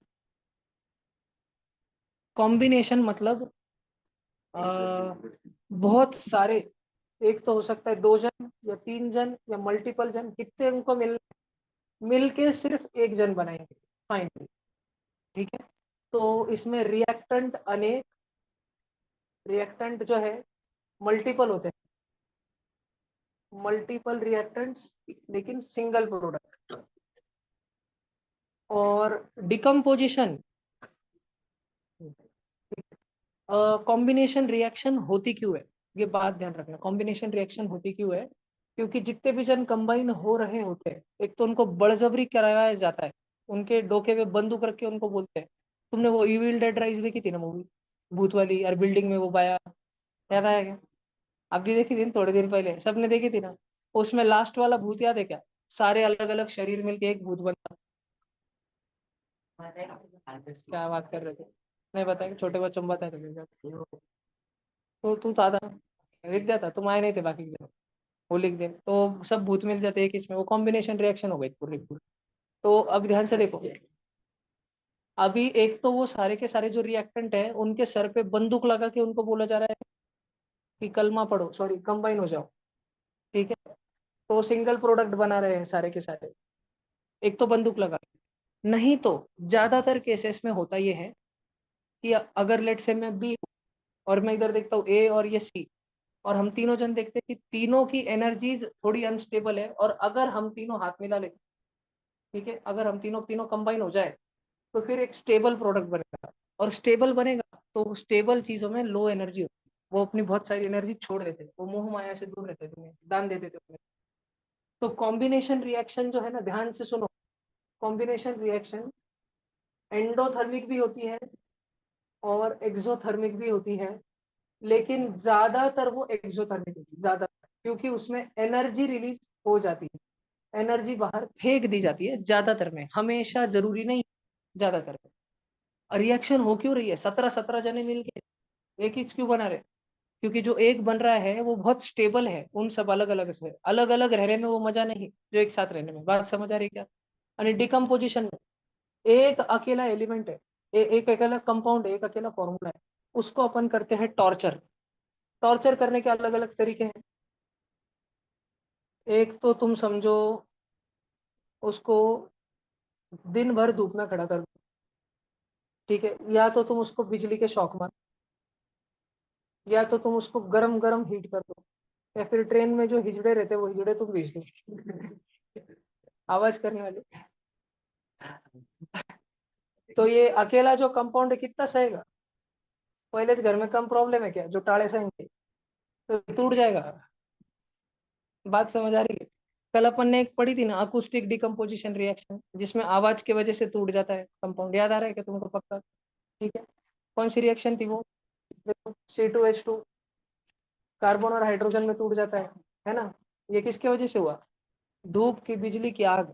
Combination मतलब बहुत सारे, एक तो हो सकता है 2 जन या 3 जन या मल्टीपल जन, कितने उनको मिल के सिर्फ एक जन बनाएंगे फाइनली। ठीक है, तो इसमें रिएक्टेंट अनेक, रिएक्टेंट जो है मल्टीपल होते हैं, मल्टीपल रिएक्टेंट्स, लेकिन सिंगल प्रोडक्ट। और डिकम्पोजिशन, कॉम्बिनेशन रिएक्शन होती क्यों है, ये बात ध्यान रखना, कॉम्बिनेशन रिएक्शन होती क्यों है, क्योंकि जितने भी जन कंबाइन हो रहे होते हैं, एक तो उनको बड़जबरी कराया जाता है, उनके डोके में बंदूक रख के उनको बोलते हैं। तुमने वो इविल डेड राइज देखी थी ना मूवी, भूत वाली, और बिल्डिंग में वो पाया, याद आया क्या? अभी देखी थी ना, थोड़े दिन पहले सबने देखी थी ना। उसमें लास्ट वाला भूत याद है क्या? सारे अलग अलग शरीर मिलके एक भूत बनता। क्या बात कर रहे थे? नहीं बताया, छोटे बच्चों में बताया था। तो तू था लिख दिया था, तुम आए नहीं थे बाकी के जन, वो लिख दे तो सब भूत मिल जाते हैं कि इसमें, वो कॉम्बिनेशन रिएक्शन हो गई पूरी पूरी। तो अब ध्यान से देखो, अभी एक तो वो सारे के सारे जो रिएक्टेंट है, उनके सर पे बंदूक लगा के उनको बोला जा रहा है कि कलमा पढ़ो, सॉरी कंबाइन हो जाओ। ठीक है, तो सिंगल प्रोडक्ट बना रहे हैं सारे के सारे, एक तो बंदूक लगा। नहीं तो ज्यादातर केसेस में होता ये है कि अगर लेट से मैं बी और मैं इधर देखता हूँ ए और ये सी, और हम तीनों जन देखते हैं कि तीनों की एनर्जीज थोड़ी अनस्टेबल है, और अगर हम तीनों हाथ मिला ले, ठीक है, अगर हम तीनों तीनों कंबाइन हो जाए, तो फिर एक स्टेबल प्रोडक्ट बनेगा। और स्टेबल बनेगा तो स्टेबल चीजों में लो एनर्जी होती है, वो अपनी बहुत सारी एनर्जी छोड़ देते हैं, वो मोह माया से दूर रहते थे, दान दे देते थे। तो कॉम्बिनेशन रिएक्शन जो है ना, ध्यान से सुनो, कॉम्बिनेशन रिएक्शन एंडोथर्मिक भी होती है और एक्सोथर्मिक भी होती है, लेकिन ज्यादातर वो एक्सोथर्मिक होती है, ज्यादा, क्योंकि उसमें एनर्जी रिलीज हो जाती है, एनर्जी बाहर फेंक दी जाती है ज्यादातर में, हमेशा जरूरी नहीं, ज्यादातर में। रिएक्शन हो क्यों रही है, 17 17 जने मिलके एक ही क्यों बना रहे? क्योंकि जो एक बन रहा है वो बहुत स्टेबल है, उन सब अलग अलग से, अलग अलग रहने में वो मजा नहीं जो एक साथ रहने में, बात समझ आ रही है क्या? यानी डिकम्पोजिशन में एक अकेला एलिमेंट है, एक अकेला कंपाउंड है, एक अकेला फॉर्मूला है, उसको अपन करते हैं टॉर्चर। टॉर्चर करने के अलग अलग तरीके हैं। एक तो तुम समझो उसको दिन भर धूप में खड़ा कर दो, ठीक है, या तो तुम उसको बिजली के शॉक मार, या तो तुम उसको गरम गरम हीट कर दो, या फिर ट्रेन में जो हिजड़े रहते हैं वो हिजड़े तुम भेज दो आवाज करने वाले। तो ये अकेला जो कंपाउंड है कितना सहेगा? पहले तो घर में कम प्रॉब्लम है क्या जो टाले सहेंगे, तो टूट जाएगा। बात समझ आ रही है? कल अपन ने एक पढ़ी थी ना अकूस्टिक डिकम्पोजिशन रिएक्शन, जिसमें आवाज की वजह से टूट जाता है कंपाउंड, याद आ रहा है क्या तुमको? पक्का? ठीक है। कौन सी रिएक्शन थी वो? C2H2 कार्बन और हाइड्रोजन में टूट जाता है ना? ये किसके वजह से हुआ? धूप की, बिजली की, आग,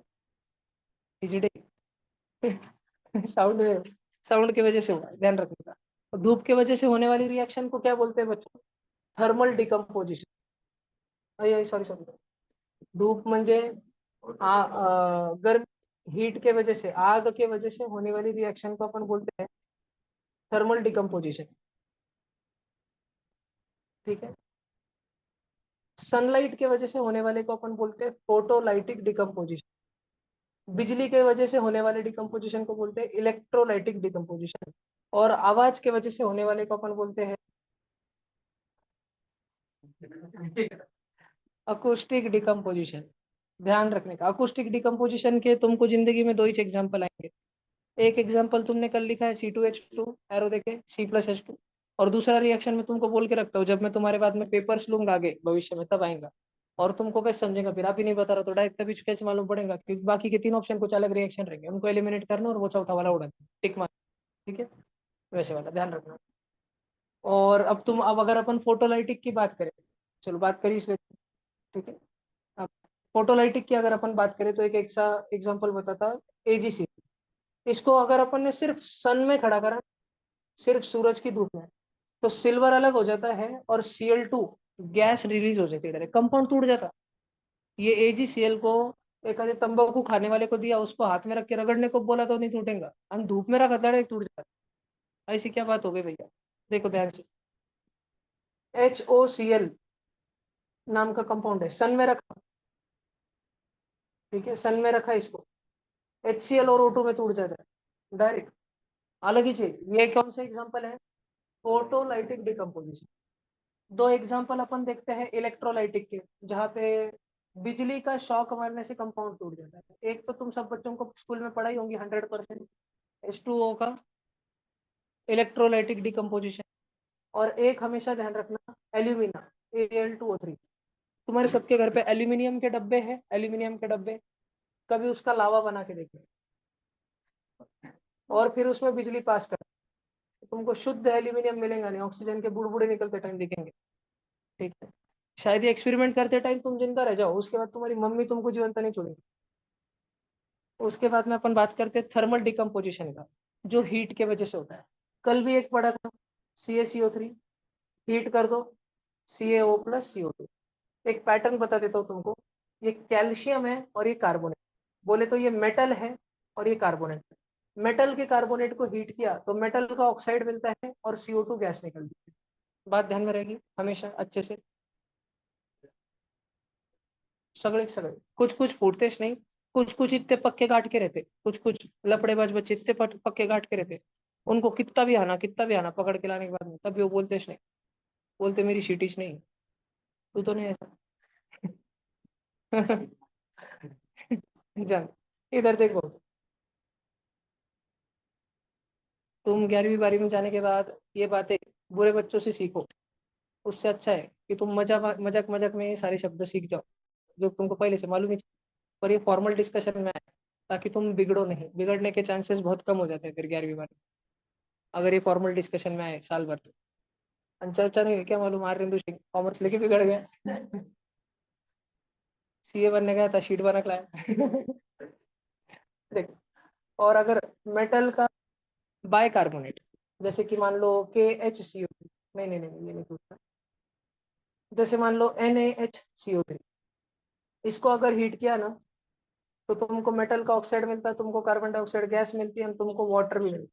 हिजड़े साउंड, साउंड की वजह से हुआ, ध्यान रखने का। और धूप की वजह से होने वाली रिएक्शन को क्या बोलते हैं बच्चों? Thermal decomposition. सॉरी सॉरी, धूप म्हणजे गर्म, हीट के वजह से, आग के वजह से होने वाली रिएक्शन को अपन बोलते हैं थर्मल डिकम्पोजिशन। ठीक है। सनलाइट के वजह से होने वाले को अपन बोलते हैं फोटोलाइटिक डिकम्पोजिशन। बिजली के वजह से होने वाले डिकम्पोजिशन को बोलते हैं इलेक्ट्रोलाइटिक डिकम्पोजिशन। और आवाज के वजह से होने वाले को अपन बोलते हैं अकोस्टिक डिकम्पोजिशन। ध्यान रखने का, अकोस्टिक डिकम्पोजिशन के तुमको जिंदगी में दो ही एग्जाम्पल आएंगे। एक एग्जाम्पल तुमने कल लिखा है C2H2, एरो देखे, C+H2। और दूसरा रिएक्शन में तुमको बोल के रखता हूँ, जब मैं तुम्हारे बाद में पेपर्स लूंगा आगे भविष्य में तब आएगा। और तुमको कैसे समझेगा फिर? आप ही नहीं बता रहा तो डायरेक्ट तभी कैसे मालूम पड़ेगा? क्योंकि बाकी के तीन ऑप्शन कुछ अलग रिएक्शन रहेंगे, उनको एलिमिनेट करना और वो चौथा वाला उड़ा टिक मार। ठीक है, वैसे वाला ध्यान रखना। और अब तुम, अब अगर अपन फोटोलाइटिक की बात करें, चलो बात करी इसलिए, ठीक है। अब फोटोलाइटिक की अगर अपन बात करें तो एक एग्जाम्पल बताता, AgC। इसको अगर अपन ने सिर्फ सन में खड़ा करा, सिर्फ सूरज की धूप में, तो सिल्वर अलग हो जाता है और Cl2 गैस रिलीज हो जाती है, डायरेक्ट कंपाउंड टूट जाता। ये AgCl को एक आधे तंबाकू खाने वाले को दिया, उसको हाथ में रख के रगड़ने को बोला तो नहीं टूटेगा, हम धूप में रखा डायरेक्ट टूट जाता। ऐसी क्या बात हो गई भैया? देखो ध्यान से, HOCl नाम का कंपाउंड है, सन में रखा, ठीक है, सन में रखा इसको, HCl और O2 में टूट जाता है डायरेक्ट, अलग ही चीज। ये कौन सा एग्जांपल है? Photolytic decomposition. दो एग्जांपल अपन देखते हैं इलेक्ट्रोलाइटिक के, जहाँ पे बिजली का शॉक मारने से कंपाउंड टूट जाता है। एक तो तुम सब बच्चों को स्कूल में पढ़ाई होंगी 100%, H2O का इलेक्ट्रोलाइटिक डिकम्पोजिशन। और एक हमेशा ध्यान रखना, एल्यूमिना, Al2O3। तुम्हारे सबके घर पे एल्यूमिनियम के डब्बे हैं, एल्यूमिनियम के डब्बे, कभी उसका लावा बना के देखो और फिर उसमें बिजली पास कर, तुमको शुद्ध एल्यूमिनियम मिलेगा नहीं, ऑक्सीजन के बुड़बुड़े निकलते टाइम दिखेंगे। ठीक है, शायद ये एक्सपेरिमेंट करते टाइम तुम जिंदा रह जाओ, उसके बाद तुम्हारी मम्मी तुमको जीवंत नहीं छोड़ेगी। उसके बाद में अपन बात करते हैं थर्मल डिकम्पोजिशन का, जो हीट के वजह से होता है। कल भी एक पढ़ा था, CaCO3 हीट कर दो, CaO+CO2। एक पैटर्न बता देता हूँ तुमको, ये कैल्शियम है और ये कार्बोनेट, बोले तो ये मेटल है और ये कार्बोनेट है। मेटल के कार्बोनेट को हीट किया तो मेटल का ऑक्साइड मिलता है और CO2 गैस निकलती है। बात ध्यान में रहेगी हमेशा अच्छे से। सगळे सगळे, कुछ कुछ फूटतेच नहीं, कुछ कुछ इतने पक्के काट के रहते, कुछ कुछ लपड़ेबाज बच्चे इतने पक्के काट के रहते, उनको कितना भी आना पकड़ के लाने के बाद में तब भी वो बोलतेच नहीं, बोलते मेरी शीटीच नहीं। तू तो नहीं ऐसा जान, इधर देखो, तुम 11वीं 12वीं में जाने के बाद ये बातें बुरे बच्चों से सीखो। उससे अच्छा है कि तुम मजाक मजाक मजाक में ये सारे शब्द सीख जाओ जो तुमको पहले से मालूम ही। पर ये फॉर्मल डिस्कशन में आए ताकि तुम बिगड़ो नहीं, बिगड़ने के चांसेस बहुत कम हो जाते हैं फिर 11वीं 12वीं, अगर ये फॉर्मल डिस्कशन में आए साल भर तो। चर्चा नहीं हुई क्या मालूम, आर्यन सिंह कॉमर्स लेके बिगड़ गया CA बनने गया था, शीट बना के लाया देखो। और अगर मेटल का बाइकार्बोनेट, जैसे कि मान लो KHCO, नहीं नहीं नहीं ये नहीं पूछता, जैसे मान लो NaHCO3, इसको अगर हीट किया ना तो तुमको मेटल का ऑक्साइड मिलता है, तुमको कार्बन डाइऑक्साइड गैस मिलती है, तुमको वाटर भी मिलता है।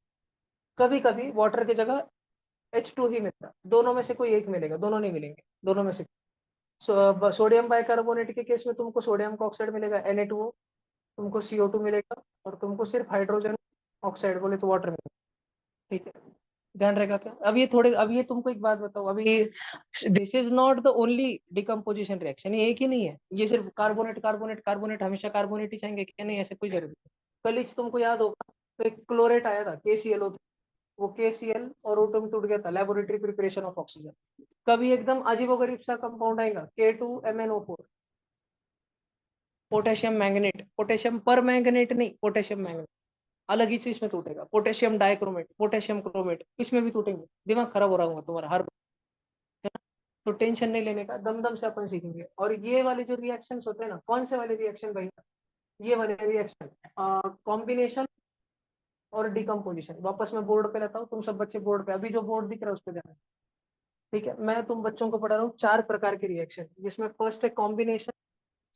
कभी कभी वाटर की जगह H2 ही मिलता है, दोनों में से कोई एक मिलेगा, दोनों नहीं मिलेंगे, दोनों में से। सोडियम बाइकार्बोनेट के केस में तुमको सोडियम का ऑक्साइड मिलेगा Na2O, तुमको CO2 मिलेगा, और तुमको सिर्फ हाइड्रोजन ऑक्साइड बोले तो वाटर मिलेगा। ठीक है, ध्यान रहेगा क्या? अब ये तुमको एक बात बताओ, अभी this is not the only decomposition reaction, ये एक ही नहीं है, ये सिर्फ कार्बोनेट कार्बोनेट कार्बोनेट हमेशा कार्बोनेट ही चाहेंगे क्या? नहीं, ऐसे कोई जरूरत नहीं। कल ही तुमको याद होगा तो एक क्लोरेट आया था KClO, वो KCl और ओटो में टूट गया था, लेबोरेटरी प्रिपरेशन ऑफ ऑक्सीजन। कभी एकदम अजीबोगरीब सा कंपाउंड आएगा K2MnO4, पोटेशियम मैंगनेट, पोटेशियम पर मैंगनेट नहीं, पोटेशियम मैंगनेट अलग ही चीज में टूटेगा, पोटेशियम डाइक्रोमेट, पोटेशियम क्रोमेट, इसमें भी टूटेंगे। दिमाग खराब हो रहा होगा तुम्हारा हर, है ना? तो टेंशन नहीं लेने का, दम दम से अपन सीखेंगे। और ये वाले जो रिएक्शंस होते हैं ना, कौन से वाले रिएक्शन भाई? ये वाले रिएक्शन, कॉम्बिनेशन और डिकम्पोजिशन। वापस मैं बोर्ड पे रहता हूँ, तुम सब बच्चे बोर्ड पे, अभी जो बोर्ड दिख रहा है उस पे जाना। ठीक है, मैं तुम बच्चों को पढ़ा रहा हूँ 4 प्रकार के रिएक्शन, जिसमें फर्स्ट है कॉम्बिनेशन,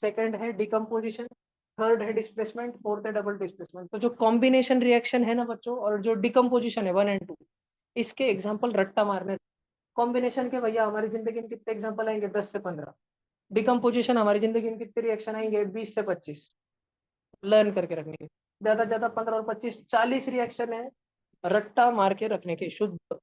सेकंड है डिकम्पोजिशन, थर्ड है डिस्प्लेसमेंट, फोर्थ है डबल डिस्प्लेसमेंट। तो जो कॉम्बिनेशन रिएक्शन है ना बच्चों, और जो डिकम्पोजिशन है 1 और 2, इसके एग्जाम्पल रट्टा मारने। कॉम्बिनेशन के भैया हमारी जिंदगी में कितने एग्जाम्पल आएंगे? 10 से 15। डिकम्पोजिशन हमारी जिंदगी में कितने रिएक्शन आएंगे? 20 से 25। लर्न करके रखने के, ज्यादा 15 और 25 40 रिएक्शन है रट्टा मार के रखने के, शुद्ध।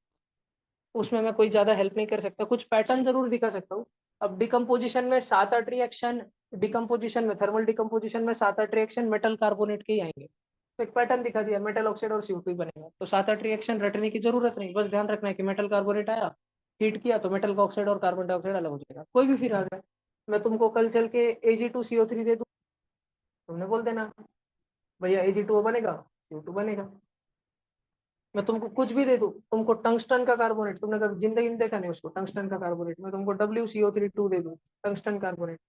उसमें मैं कोई ज्यादा हेल्प नहीं कर सकता, कुछ पैटर्न जरूर दिखा सकता हूँ। अब डिकम्पोजिशन में 7-8 रिएक्शन, डिकम्पोजिशन में, थर्मल डिकम्पोजिशन में 7-8 रिएक्शन मेटल कार्बोनेट के ही आएंगे। तो एक पैटर्न दिखा दिया, मेटल ऑक्साइड और CO2 बनेगा। तो 7-8 रिएक्शन रटने की जरूरत नहीं, बस ध्यान रखना है कि मेटल कार्बोनेट आया, हीट किया तो मेटल का ऑक्साइड और कार्बन डाइऑक्साइड अलग हो जाएगा। कोई भी फिर आ जाए, मैं तुमको कल चल के Ag2CO3 दे दूँ, तुमने बोल देना भैया Ag2O बनेगा, CO2 बनेगा। मैं तुमको कुछ भी दे दूं, तुमको टंगस्टन का कार्बोनेट, तुमने कभी जिंदगी में देखा नहीं उसको, टंगस्टन का कार्बोनेट, मैं तुमको WCO32 दे दूं, टंगस्टन कार्बोनेट,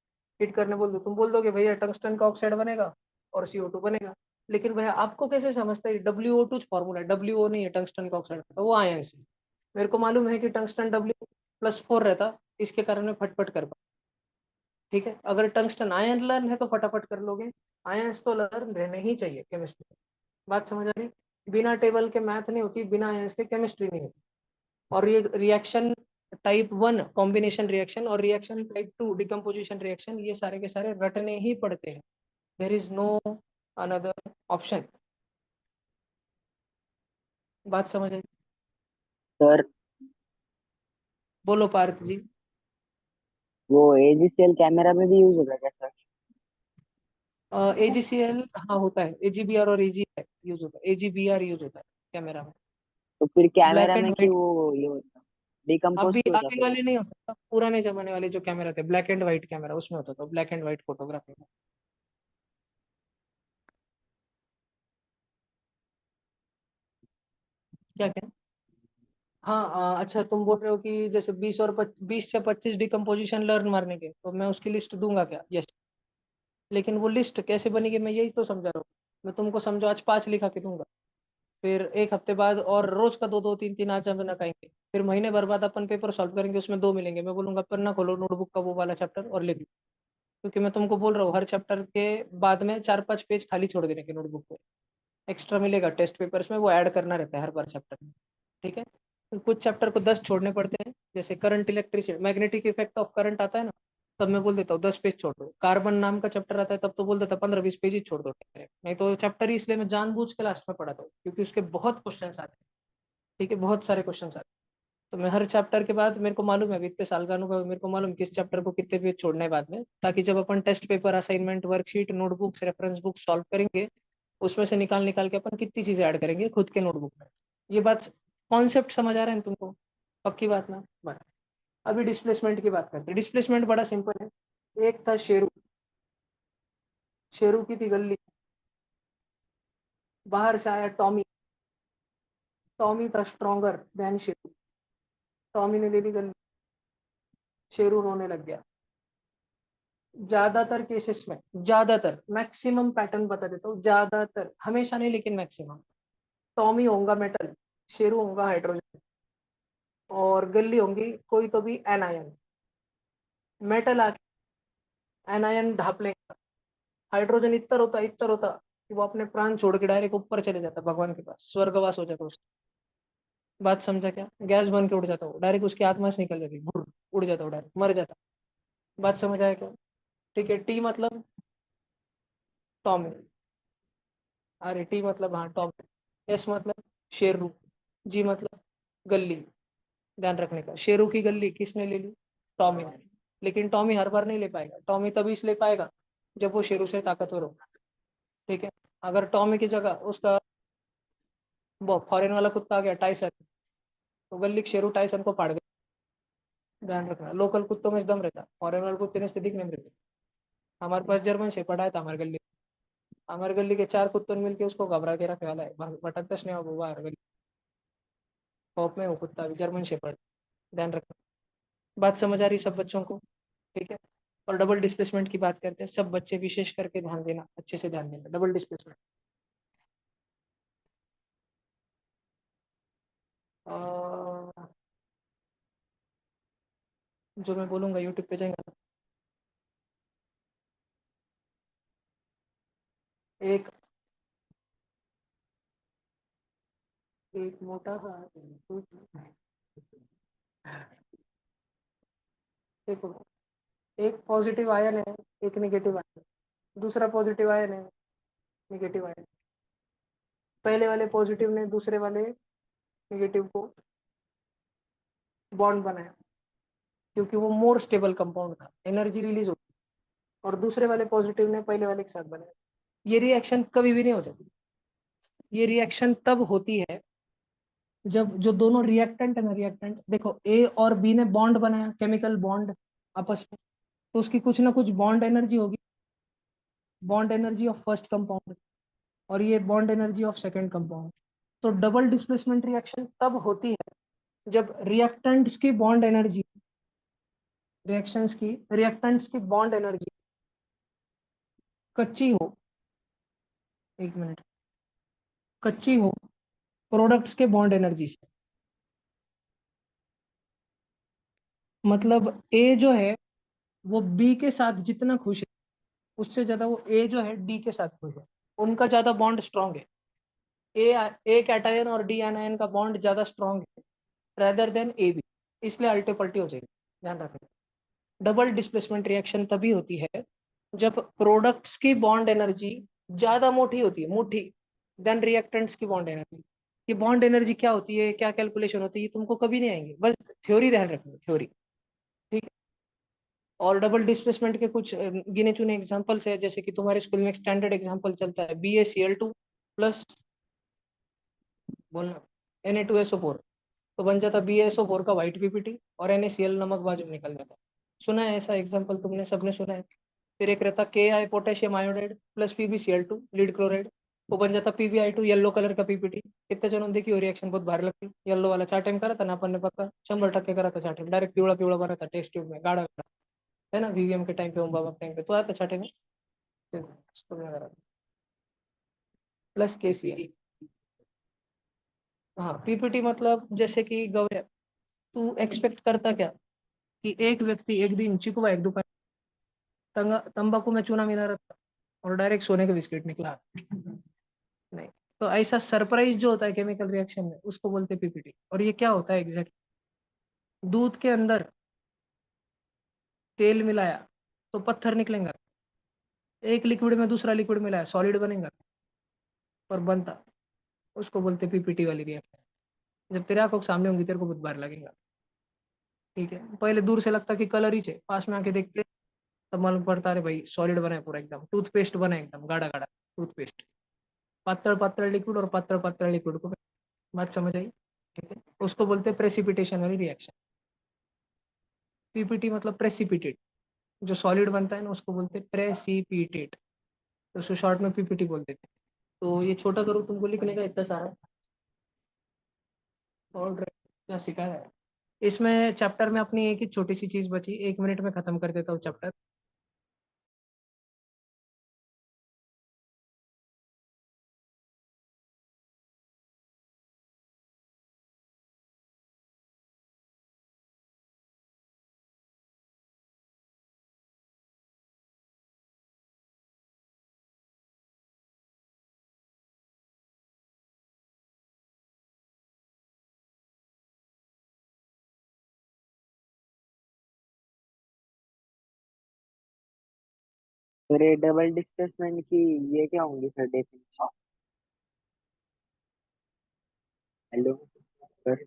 हिट करने बोल दो, तुम बोल दोगे भैया टंगस्टन का ऑक्साइड बनेगा और CO2 बनेगा। लेकिन भैया आपको कैसे समझता है? WO2 फॉर्मूला है, WO नहीं है टंगस्टन का ऑक्साइड, वो आयन से। मेरे को मालूम है कि टंगस्टन W+4 रहता, इसके कारण मैं फटफट कर पा। ठीक है, अगर टंगस्टन आयन लर्न है तो फटाफट कर लोगे, आयंस तो लर्न रहने ही चाहिए केमिस्ट्री। बात समझ आ रही? बिना टेबल के मैथ नहीं होती, बिना आयंस के केमिस्ट्री नहीं होती। और ये रिएक्शन टाइप 1 कॉम्बिनेशन रिएक्शन और रिएक्शन टाइप 2 डिकम्पोजिशन रिएक्शन, ये सारे के सारे रटने ही पड़ते हैं, there is no another option. बात समझ आई? सर बोलो पार्थ जी। वो AGCL कैमरा में भी यूज होगा क्या सर? AGCL हाँ होता है, AGBR और AG यूज होता है, AGBR यूज होता है कैमरा में। तो फिर कैमरा ब्लैक एंड में व्हाइट, क्यों वो ये होता, डिकम्पोज अभी क्यों होता आगे फिर वो? वाले नहीं होता था, पुराने जमाने वाले जो कैमरा थे ब्लैक एंड व्हाइट कैमरा, उसमें होता था ब्लैक एंड व्हाइट फोटोग्राफी में। क्या क्या? हाँ, अच्छा तुम बोल रहे हो कि जैसे 20 से 25 डिकम्पोजिशन लर्न मारने के, तो मैं उसकी लिस्ट दूंगा क्या? यस। लेकिन वो लिस्ट कैसे बनेगी मैं यही तो समझा रहा हूँ। मैं तुमको समझो आज 5 लिखा के दूंगा, फिर एक हफ्ते बाद और रोज का दो दो तीन तीन आज हम नकाएंगे, फिर महीने भर बाद अपन पेपर सॉल्व करेंगे, उसमें 2 मिलेंगे, मैं बोलूंगा पन्ना खोलो नोटबुक का वो वाला चैप्टर और लिख लो। क्योंकि मैं तुमको बोल रहा हूँ हर चैप्टर के बाद में 4-5 पेज खाली छोड़ देने के नोटबुक को, एक्स्ट्रा मिलेगा टेस्ट पेपर्स में, वो ऐड करना रहता है हर बार चैप्टर में। ठीक है, तो कुछ चैप्टर को 10 छोड़ने पड़ते हैं, जैसे current electricity magnetic effect of current आता है ना, तब मैं बोल देता हूँ 10 पेज छोड़ दो। कार्बन नाम का चैप्टर आता है तब तो बोल देता 15-20 पेज ही छोड़ दो direct। नहीं तो चैप्टर ही इसलिए मैं जानबूझ के लास्ट में पढ़ाता हूँ क्योंकि उसके बहुत क्वेश्चन आते हैं। ठीक है, बहुत सारे क्वेश्चन आते हैं। तो मैं हर चैप्टर के बाद, मेरे को मालूम है, अभी इतने साल का अनुभव है, मेरे को मालूम है किस चैप्टर को कितने पेज छोड़ना है बाद में, ताकि जब अपन test paper assignment worksheet notebooks reference book solve करेंगे, उसमें से निकाल निकाल के अपन कितनी चीजें ऐड करेंगे खुद के नोटबुक में। ये बात, कॉन्सेप्ट समझ आ रहे हैं तुमको? पक्की बात ना? बस अभी डिस्प्लेसमेंट की बात करते हैं। डिस्प्लेसमेंट बड़ा सिंपल है। एक था शेरू, शेरू की थी गली, बाहर से आया टॉमी, टॉमी था स्ट्रॉन्गर देन शेरू, टॉमी ने ले ली गली, शेरू रोने लग गया। ज्यादातर केसेस में, ज्यादातर मैक्सिमम पैटर्न बता देता हूँ, ज्यादातर, हमेशा नहीं लेकिन मैक्सिमम, टॉमी होगा मेटल, शेरू होगा हाइड्रोजन, और गल्ली होंगी कोई तो भी एनायन। मेटल आके एनायन ढाप लेगा, हाइड्रोजन इतना होता कि वो अपने प्राण छोड़ के डायरेक्ट ऊपर चले जाता भगवान के पास, स्वर्गवास हो जाता उसका। बात समझा क्या? गैस बन के उड़ जाता वो डायरेक्ट, उसकी आत्मा से निकल जाती, भुर उड़ जाता वो डायरेक्ट, मर जाता। बात समझ आया क्या? ठीक है, टी मतलब टॉमी। अरे टी मतलब हाँ टॉमी। एस मतलब शेरू। जी मतलब गली। ध्यान रखने का, शेरू की गली किसने ले ली? टॉमी ने। लेकिन टॉमी हर बार नहीं ले पाएगा, टॉमी तभी ले पाएगा जब वो शेरू से ताकतवर हो। ठीक है। अगर टॉमी की जगह उसका वो फॉरेन वाला कुत्ता आ गया टाइसन, तो गल्ली शेरू टाइसन को फाड़ गया। ध्यान रखना, लोकल कुत्तों में दम रहता, फॉरेन वाले कुत्ते ने स्थिति नहीं रहती। हमारे पास जर्मन शेपर्ड आया था हमारे गली के 4 कुत्तों ने मिलकर उसको घबरा के रखा है, भटकता नहीं हुआ बाहर गली। खौफ में वो कुत्ता भी जर्मन शेपर्ड। ध्यान रखना। बात समझ आ रही सब बच्चों को? ठीक है। और डबल डिस्प्लेसमेंट की बात करते हैं, सब बच्चे विशेष करके ध्यान देना, अच्छे से ध्यान देना, डबल डिस्प्लेसमेंट। जो मैं बोलूंगा यूट्यूब पे जाएगा। एक एक मोटा सा, देखो, एक पॉजिटिव आयन है, एक नेगेटिव आयन है, दूसरा पॉजिटिव आयन है, नेगेटिव आयन। पहले वाले पॉजिटिव ने दूसरे वाले नेगेटिव को बॉन्ड बनाया, क्योंकि वो मोर स्टेबल कंपाउंड था, एनर्जी रिलीज होती। और दूसरे वाले पॉजिटिव ने पहले वाले के साथ बनाया। ये रिएक्शन कभी भी नहीं हो जाती। ये रिएक्शन तब होती है जब जो दोनों रिएक्टेंट है ना, रिएक्टेंट देखो, ए और बी ने बॉन्ड बनाया, केमिकल बॉन्ड आपस में, तो उसकी कुछ ना कुछ बॉन्ड एनर्जी होगी, bond energy of first compound, और ये bond energy of second compound. तो डबल डिस्प्लेसमेंट रिएक्शन तब होती है जब रिएक्टेंट्स की बॉन्ड एनर्जी, रिएक्टेंट्स की बॉन्ड एनर्जी कच्ची हो, एक मिनट, कच्ची हो प्रोडक्ट्स के बॉन्ड एनर्जी से। मतलब ए जो है वो बी के साथ जितना खुश है, उससे ज्यादा वो ए जो है डी के साथ खुश है, उनका ज्यादा बॉन्ड स्ट्रांग है। ए ए कैटायन और डी एनायन का बॉन्ड ज्यादा स्ट्रांग है रेदर देन ए बी, इसलिए अल्टे पल्टी हो जाएगी। ध्यान रखना। डबल डिस्प्लेसमेंट रिएक्शन तभी होती है जब प्रोडक्ट्स की बॉन्ड एनर्जी ज्यादा मोटी होती है, मोटी, देन रिएक्टेंट्स की बॉन्ड एनर्जी। ये बॉन्ड एनर्जी क्या होती है, क्या कैलकुलेशन होती है, ये तुमको कभी नहीं आएंगे, बस थ्योरी ध्यान रखना, थ्योरी। ठीक है। और डबल डिस्प्लेसमेंट के कुछ गिने चुने एग्जांपल्स है, जैसे कि तुम्हारे स्कूल में एक स्टैंडर्ड एग्जांपल चलता है, BaCl2 प्लस, बोलना, Na2SO4, तो बन जाता BaSO4 का व्हाइट पीपीटी, और NaCl नमक बाजू में निकल जाता। सुना है ऐसा एग्जांपल तुमने, सबने सुना है? फिर एक रहता KI potassium iodide plus PbCl2 lead chloride, वो बन जाता PbI2 येलो कलर का पीपीटी। कितने जनों ने देखी हो, रिएक्शन बहुत भारी लगती है। येलो वाला चार टाइम करा था ना अपन ने, पक्का 100% करा था चार टाइम, डायरेक्ट पिवड़ा पिवड़ा बना था टेस्ट ट्यूब में, गाढ़ा गाढ़ा, है ना, VVM के टाइम पे, ओम बाबा के टाइम पे तो आया था छठे में। स्कूल में करा था। Plus KCl। हाँ, पीपीटी मतलब जैसे कि गौरव, तू एक्सपेक्ट करता क्या कि एक व्यक्ति एक दिन चिकवा एक दुकान तंबाकू में चूना मिला रहा था और डायरेक्ट सोने का बिस्किट निकला? नहीं। तो ऐसा सरप्राइज जो होता है केमिकल रिएक्शन में, उसको बोलते हैं पीपीटी। और ये क्या होता है एग्जैक्ट? दूध के अंदर तेल मिलाया तो पत्थर निकलेगा, एक लिक्विड में दूसरा लिक्विड मिलाया सॉलिड बनेगा, और बनता, उसको बोलते पीपीटी वाली रिएक्शन। जब तेरे आंखों के सामने होंगी तेरे को बहुत बार लगेगा। ठीक है, पहले दूर से लगता कि कलर ही है, पास में आके देखते तब मालूम पड़ता, अरे भाई सॉलिड बना है पूरा, एकदम टूथपेस्ट बना है, एकदम गाढ़ा गाढ़ा टूथपेस्ट। पत्थर पत्थर लिक्विड और पत्थर पत्थर लिक्विड को, बात समझ आई? ठीक है, उसको बोलते हैं प्रेसिपिटेशन वाली रिएक्शन। पीपीटी मतलब प्रेसिपिटेट, जो सॉलिड बनता है ना उसको बोलते हैं प्रेसिपिटेट, तो उसको शॉर्ट में पीपीटी बोल देते हैं। तो ये छोटा करूँ तुमको लिखने का इतना सारा, और क्या सिखाया है इसमें चैप्टर में? अपनी एक ही छोटी सी चीज बची, 1 मिनट में खत्म कर देता हूँ चैप्टर। फिर ये डबल डिस्प्लेसमेंट की ये क्या होंगी सर डेफिनेशन? Hello sir.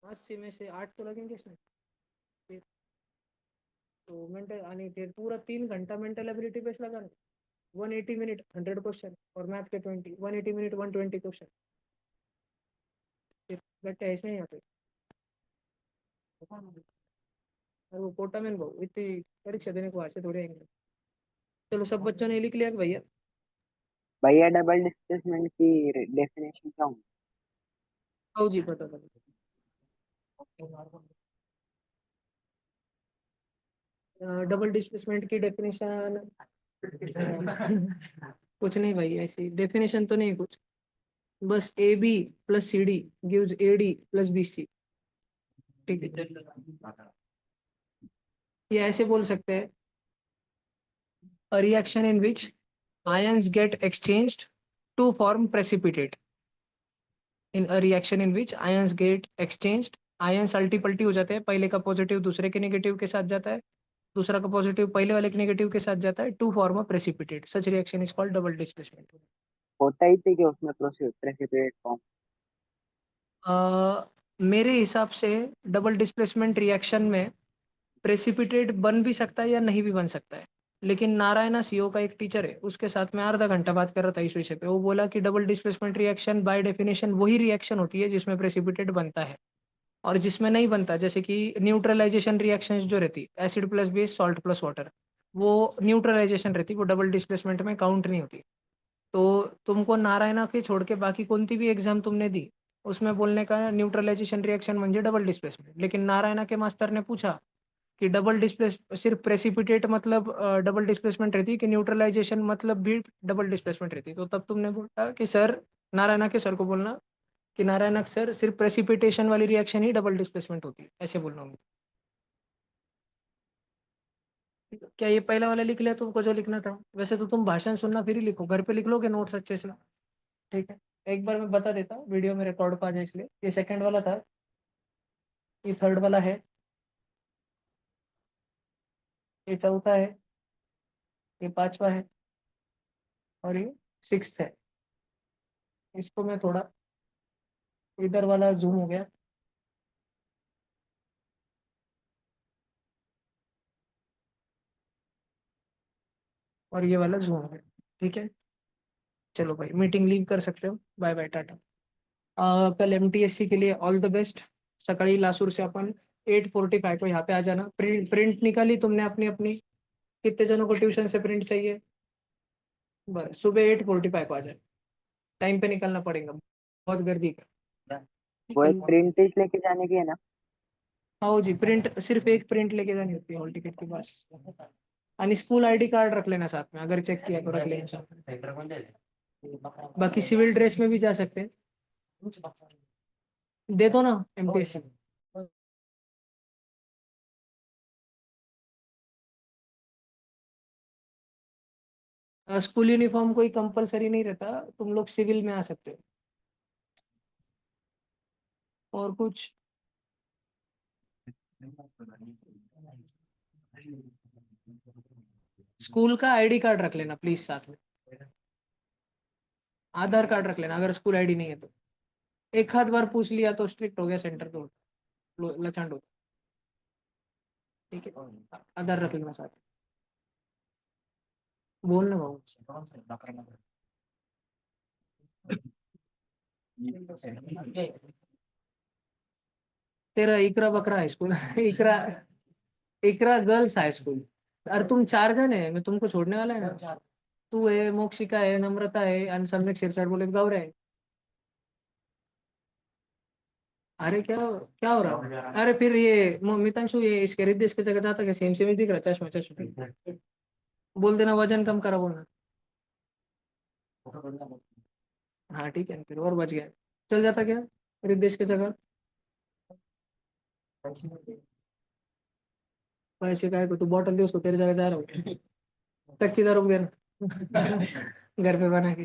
पाँच छः में से 8 तो लगेंगे इसमें। फिर तो मेंटल यानी फिर पूरा 3 घंटा मेंटल एबिलिटी बेस लगाना। 180 मिनट 100 क्वेश्चन, और मैथ के 20, 180 मिनट 120 क्वेश्चन। फिर बैठे ऐसे ही यहाँ पे। और वो कोटा में बहु इतनी परीक्षा देने को ऐसे थोड़े आएंगे। चलो सब बच्चों ने लिख लिया कि भैया? भैया डबल डिस्प्लेसमेंट की डेफिनेशन क्या होंगी? आओ जी पता कर। डबल डिस्प्लेसमेंट की डेफिनेशन कुछ नहीं भाई, ऐसी डेफिनेशन तो नहीं कुछ। बस A B plus C D gives A D plus B C. ठीक है, ये ऐसे बोल सकते हैं, a reaction in which ions get exchanged to form precipitate. In a reaction in which ions get exchanged, ions अल्टी पल्टी हो जाते हैं, पहले का पॉजिटिव दूसरे के नेगेटिव के साथ जाता है, दूसरा का पॉजिटिव पहले वाले के नेगेटिव के साथ जाता है, to form a precipitate. Such reaction is called double displacement. होता ही थी कि उसमें प्रेसिपिटेट फॉर्म। मेरे हिसाब से डबल डिस्प्लेसमेंट रिएक्शन में प्रेसिपिटेट बन भी सकता है या नहीं भी बन सकता है। लेकिन नारायणा सीओ का एक टीचर है, उसके साथ मैं आधा घंटा बात कर रहा था इस विषय पे। वो बोला कि double displacement reaction by definition वही रिएक्शन होती है जिसमें प्रेसिपिटेट बनता है, और जिसमें नहीं बनता, जैसे कि न्यूट्रलाइजेशन रिएक्शंस जो रहती, acid plus base salt plus water, वो न्यूट्रलाइजेशन रहती, वो डबल डिस्प्लेसमेंट में काउंट नहीं होती। तो तुमको नारायणा के छोड़ के बाकी कोणती भी एग्जाम तुमने दी, उसमें बोलने का न्यूट्रलाइजेशन रिएक्शन म्हणजे डबल डिस्प्लेसमेंट। लेकिन नारायणा के मास्टर ने पूछा कि डबल डिस्प्लेस सिर्फ प्रेसिपिटेट मतलब डबल डिस्प्लेसमेंट रहती है कि न्यूट्रलाइजेशन मतलब भी डबल डिस्प्लेसमेंट रहती है? तो तब तुमने बोला कि सर, नारायणा के सर को बोलना कि नारायणा सर, सिर्फ प्रेसिपिटेशन वाली रिएक्शन ही डबल डिस्प्लेसमेंट होती है, ऐसे बोलना होगा। क्या ये पहला वाला लिख लिया तुमको जो लिखना था? वैसे तो तुम भाषण सुनना फिर ही लिखो, घर पे लिख लोगे नोट्स अच्छे से। ठीक है, एक बार मैं बता देता हूँ, वीडियो में रिकॉर्ड पा जाए इसलिए। ये सेकंड वाला था, ये थर्ड वाला है, ये चौथा है, ये पांचवा है, और ये सिक्स्थ है। इसको मैं थोड़ा, इधर वाला जूम हो गया, और ये वाला जूम हो गया। ठीक है, चलो भाई मीटिंग लीव कर सकते हो, बाय बाय टाटा। कल एमटीएससी के लिए ऑल द बेस्ट। सकाळी लासूर से अपन 8:45 को यहाँ पे आ जाना। प्रिंट प्रिंट निकाली तुमने अपनी अपनी? कितने जनों को ट्यूशन से प्रिंट चाहिए? बस सुबह 8:45 को आ जाए, टाइम पे निकलना पड़ेगा, बहुत गर्दी का। वो एक कल प्रिंटेज लेके जाने की है ना? आओ जी, प्रिंट सिर्फ एक प्रिंट लेके जानी होती है हॉल टिकट के पास। आणि स्कूल आईडी कार्ड रख लेना साथ में, अगर चेक किया तो रख लेना साथ में। बाकी सिविल ड्रेस में भी जा सकते हैं, दे दो ना एमटीएससी। स्कूल यूनिफॉर्म कोई कंपलसरी नहीं रहता, तुम लोग सिविल में आ सकते हो। और कुछ? स्कूल का आईडी कार्ड रख लेना प्लीज साथ में, आधार कार्ड रख लेना अगर स्कूल आईडी नहीं है तो। एक आध बार पूछ लिया तो स्ट्रिक्ट हो गया सेंटर तो, लचांड होता। ठीक है, आधार रख लेना साथ में। बोलना भाऊ। तेरा इकरा बकरा हाई स्कूल इकरा इकरा गर्ल्स हाई स्कूल। अरे तुम 4 जन है, मैं तुमको छोड़ने वाला है ना। तू है, मोक्षिका है, नम्रता है, और सम्यक शिरसाट बोले गौरव है। अरे क्या क्या हो रहा है? अरे फिर ये मितांशु, ये इसके रिद्धेश की जगह जाता क्या? सेम सेम ही दिख रहा, चश्मा चश्मा। बोल देना वजन कम करा बोलना। हाँ ठीक है, फिर और बच गया। चल जाता क्या रिद्धेश की जगह? पैसे काय को, तू बॉटल दे उसको, तेरी जगह जा रहा हूँ। कच्ची दारू देना घर पे बना के।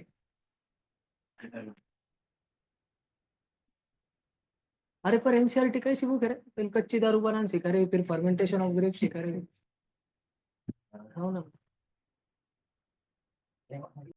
अरे पर एनसीईआरटी कैसी बुक है रे? पहले कच्ची दारू बनाना सिखा रहे, फिर फर्मेंटेशन ऑफ ग्रेप सिखा रहे। हो ना।